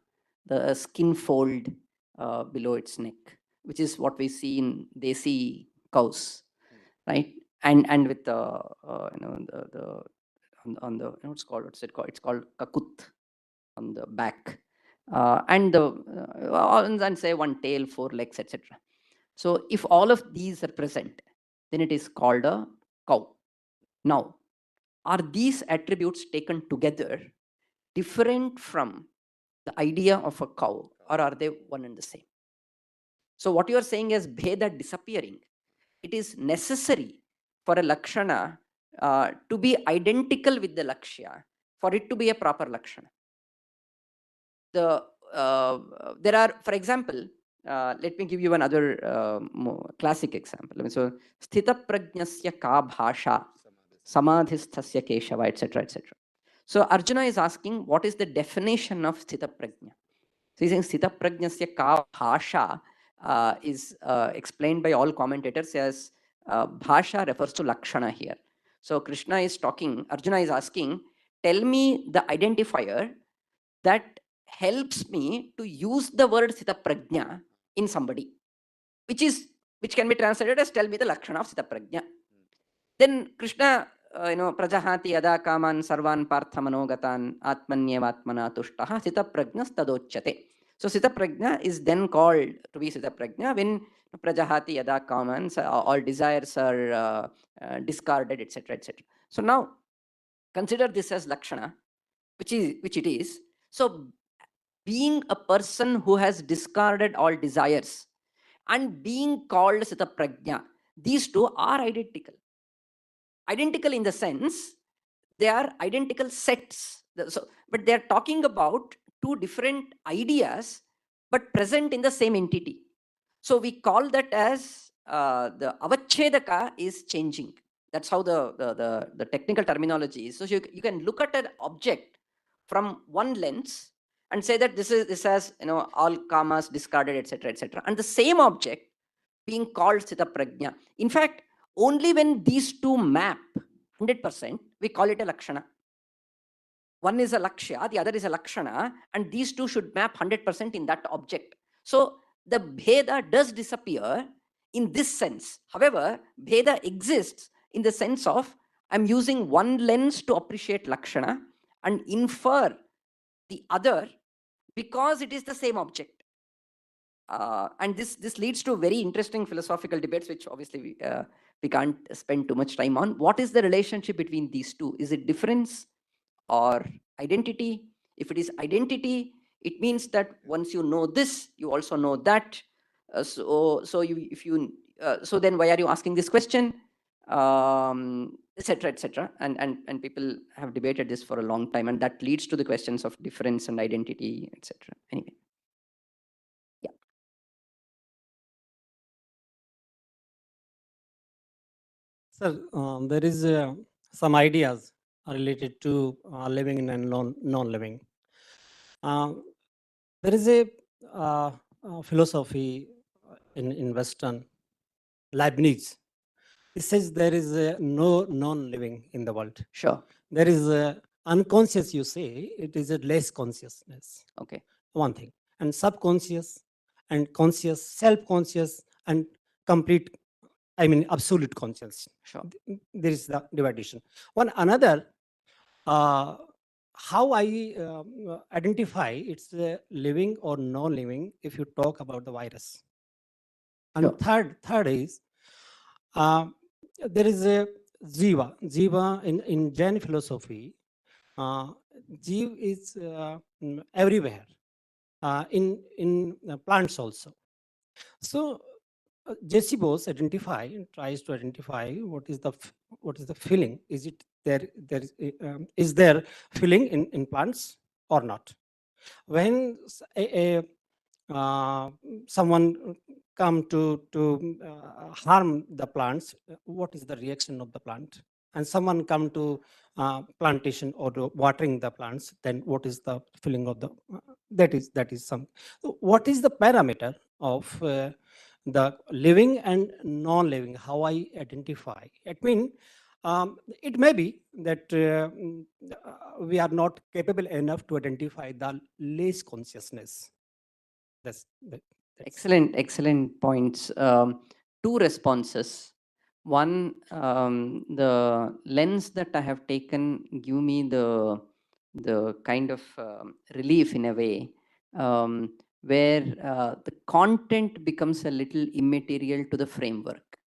the skin fold below its neck, which is what we see in desi cows, right? And with the on the what's it called? It's called kakut on the back, and say one tail, 4 legs, etc. So if all of these are present, then it is called a cow. Now, are these attributes taken together different from the idea of a cow, or are they one and the same? So what you are saying is bheda disappearing. It is necessary for a lakshana to be identical with the lakshya for it to be a proper lakshana. There are, for example, let me give you another classic example. So, sthita prajnasya ka bhasha, samadhisthasya keshava, etc., etc. So, Arjuna is asking, what is the definition of sthita prajna? So, he's saying sthita prajnasya ka bhasha is explained by all commentators as bhasha refers to lakshana here. So, Krishna is talking, Arjuna is asking, tell me the identifier that helps me to use the word sthita prajna in somebody, which can be translated as tell me the lakshana of sthita prajna. Then Krishna, prajahati yada kaman sarvan partha manogatan atmanyevatmana tushtaha sthita prajnas tadochyate. So Sita Prajna is then called to be Sita Prajna when Prajahati Yada Kamans, all desires are discarded, etc., etc. So now consider this as Lakshana, which it is. So being a person who has discarded all desires and being called Sita Prajna, these two are identical. Identical in the sense they are identical sets. So, but they are talking about two different ideas, but present in the same entity. So we call that as the avachedaka is changing. That's how the technical terminology is. So you can look at an object from one lens and say that this has all kamas discarded, etc., etc. And the same object being called Sita Prajna. In fact, only when these two map 100%, we call it a Lakshana. One is a Lakshya, the other is a Lakshana, and these two should map 100% in that object. So the Bheda does disappear in this sense. However, Bheda exists in the sense of I'm using one lens to appreciate Lakshana and infer the other because it is the same object. And this leads to very interesting philosophical debates, which obviously we can't spend too much time on. What is the relationship between these two? Is it difference or identity? If it is identity, it means that once you know this, you also know that. So then why are you asking this question? Etc. etc. And people have debated this for a long time, and that leads to the questions of difference and identity, etc. Anyway. Sir, there is some ideas related to living and non-living. There is a philosophy in Western, Leibniz. It says there is no non-living in the world. Sure. There is unconscious, you say, it is a less consciousness. Okay. One thing. And subconscious and conscious, self-conscious and complete, I mean, absolute conscious. Sure. There is the division. One another, how I identify it's living or non-living if you talk about the virus. And sure. third is, there is a jiva. Jiva in Jain philosophy, jiva is everywhere, in plants also. So J.C. Bose tries to identify what is the feeling. Is it is there feeling in plants or not? When someone come to harm the plants, what is the reaction of the plant? And someone come to plantation or to watering the plants, then what is the feeling of the that is some. What is the parameter of the living and non-living? How I identify? It means it may be that we are not capable enough to identify the less consciousness. That's excellent points. Two responses. One, the lens that I have taken give me the kind of relief in a way where the content becomes a little immaterial to the framework.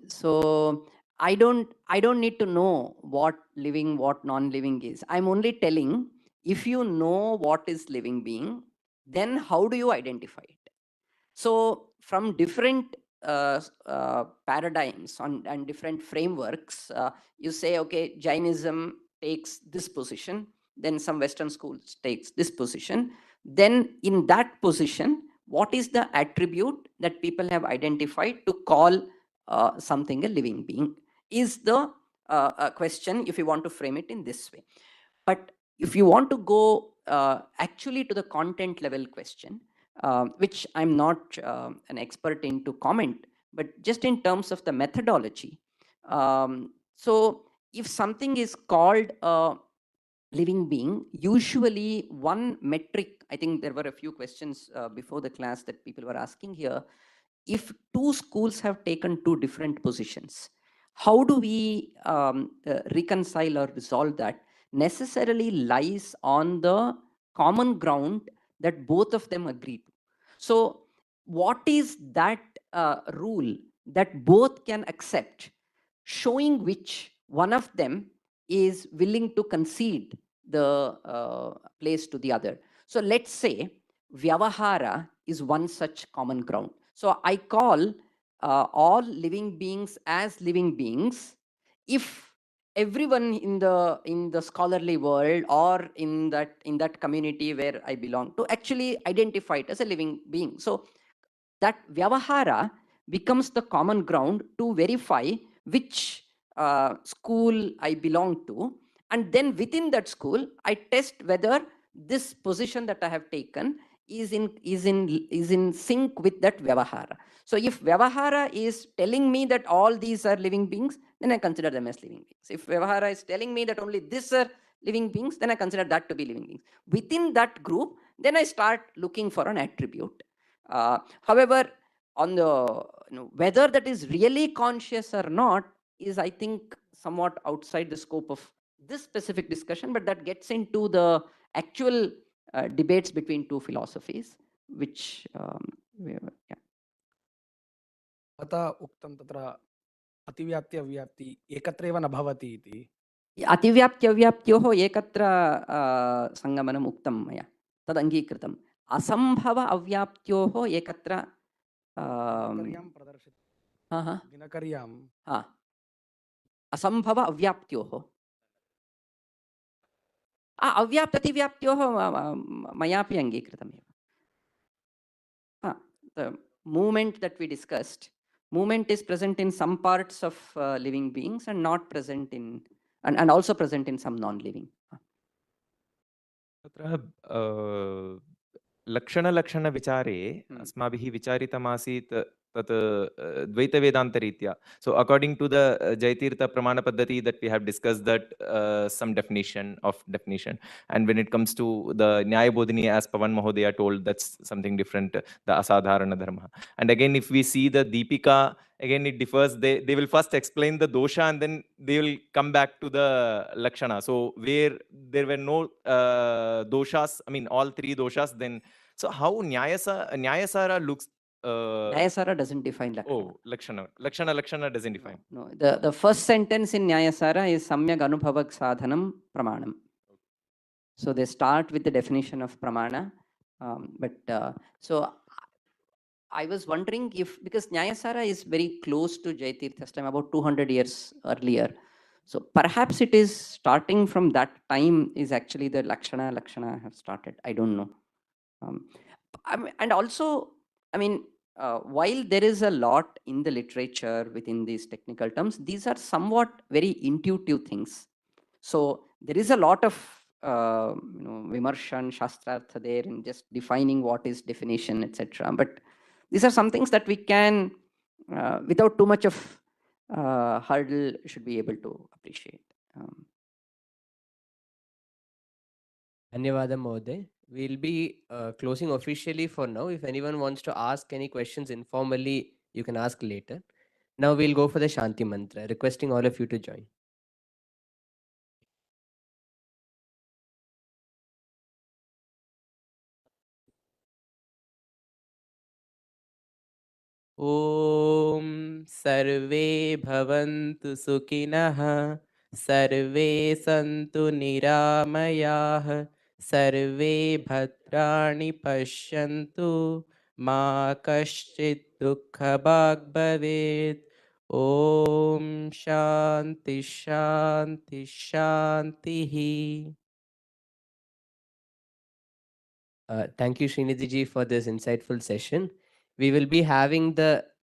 So I don't need to know what living, what non-living is. I'm only telling, if you know what is living being, then how do you identify it? So from different paradigms and different frameworks, you say, okay, Jainism takes this position, then some Western schools takes this position. Then in that position, what is the attribute that people have identified to call something a living being is the question, if you want to frame it in this way. But if you want to go actually to the content level question, which I'm not an expert in to comment, but just in terms of the methodology. So if something is called a living being, usually one metric, I think there were a few questions before the class that people were asking here. If two schools have taken two different positions, how do we reconcile or resolve that? Necessarily lies on the common ground that both of them agree to. So what is that rule that both can accept, showing which one of them is willing to concede the place to the other? So let's say Vyavahara is one such common ground. So I call all living beings as living beings if everyone in the scholarly world or in that community where I belong to actually identify it as a living being. So that Vyavahara becomes the common ground to verify which school I belong to, and then within that school I test whether this position that I have taken is in sync with that Vyavahara. So if Vyavahara is telling me that all these are living beings, then I consider them as living beings. If Vyavahara is telling me that only these are living beings, then I consider that to be living beings. Within that group, then I start looking for an attribute. However, on the whether that is really conscious or not is, I think, somewhat outside the scope of this specific discussion, but that gets into the actual debates between two philosophies, which yeah. भवता उक्तं तत्र अतिव्याप्ति अव्याप्ति एकत्रैव न भवति इति। अतिव्याप्त्यव्याप्त्योः एकत्र संगमनम् उक्तं मया, तद् अङ्गीकृतम्। असम्भव अव्याप्त्योः एकत्र दिनकर्यां असम्भव अव्याप्त्योः अव्याप्ततिव्याप्त्योः मयापि अङ्गीकृतमेव। The movement that we discussed, movement is present in some parts of living beings and not present in, and also present in some non-living. लक्षणविचारे अस्माभिः विचारितमासीत् तत् द्वैतवेदान्तरीत्या. So according to the Jaitirtha Pramāṇa Paddhati that we have discussed, that some definition of definition, and when it comes to the Nyayabodhini, as Pavan Mahodaya told, that's something different, the Asadharana Dharma. And again, if we see the Deepika, again it differs. They will first explain the dosha and then they will come back to the lakshana. So where there were no doshas, I mean all three doshas, then so how Nyayasara looks. Nyayasara doesn't define Lakshana. Oh, Lakshana doesn't define. No. The first sentence in Nyayasara is Samyak Anubhavak Sadhanam Pramanam. So they start with the definition of Pramāṇa. So I was wondering if, because Nyayasara is very close to Jaitirtha's time, about 200 years earlier. So perhaps it is starting from that time is actually the Lakshana have started. I don't know. And also, I mean, while there is a lot in the literature within these technical terms, these are somewhat very intuitive things. So there is a lot of vimarsha and shastrartha there in just defining what is definition, etc. But these are some things that we can, without too much of hurdle, should be able to appreciate. Dhanyavada Mohoday. We'll be closing officially for now. If anyone wants to ask any questions informally, you can ask later. Now we'll go for the Shanti Mantra, requesting all of you to join. Om Sarve Bhavantu Sukhinah Sarve Santu Niramayah Sarve Bhadrani Pashyantu Ma Kaschit Dukkha Bhag Bhavet. Om Shanti Shanti Shanti. Thank you, Srinidhi ji, for this insightful session. We will be having the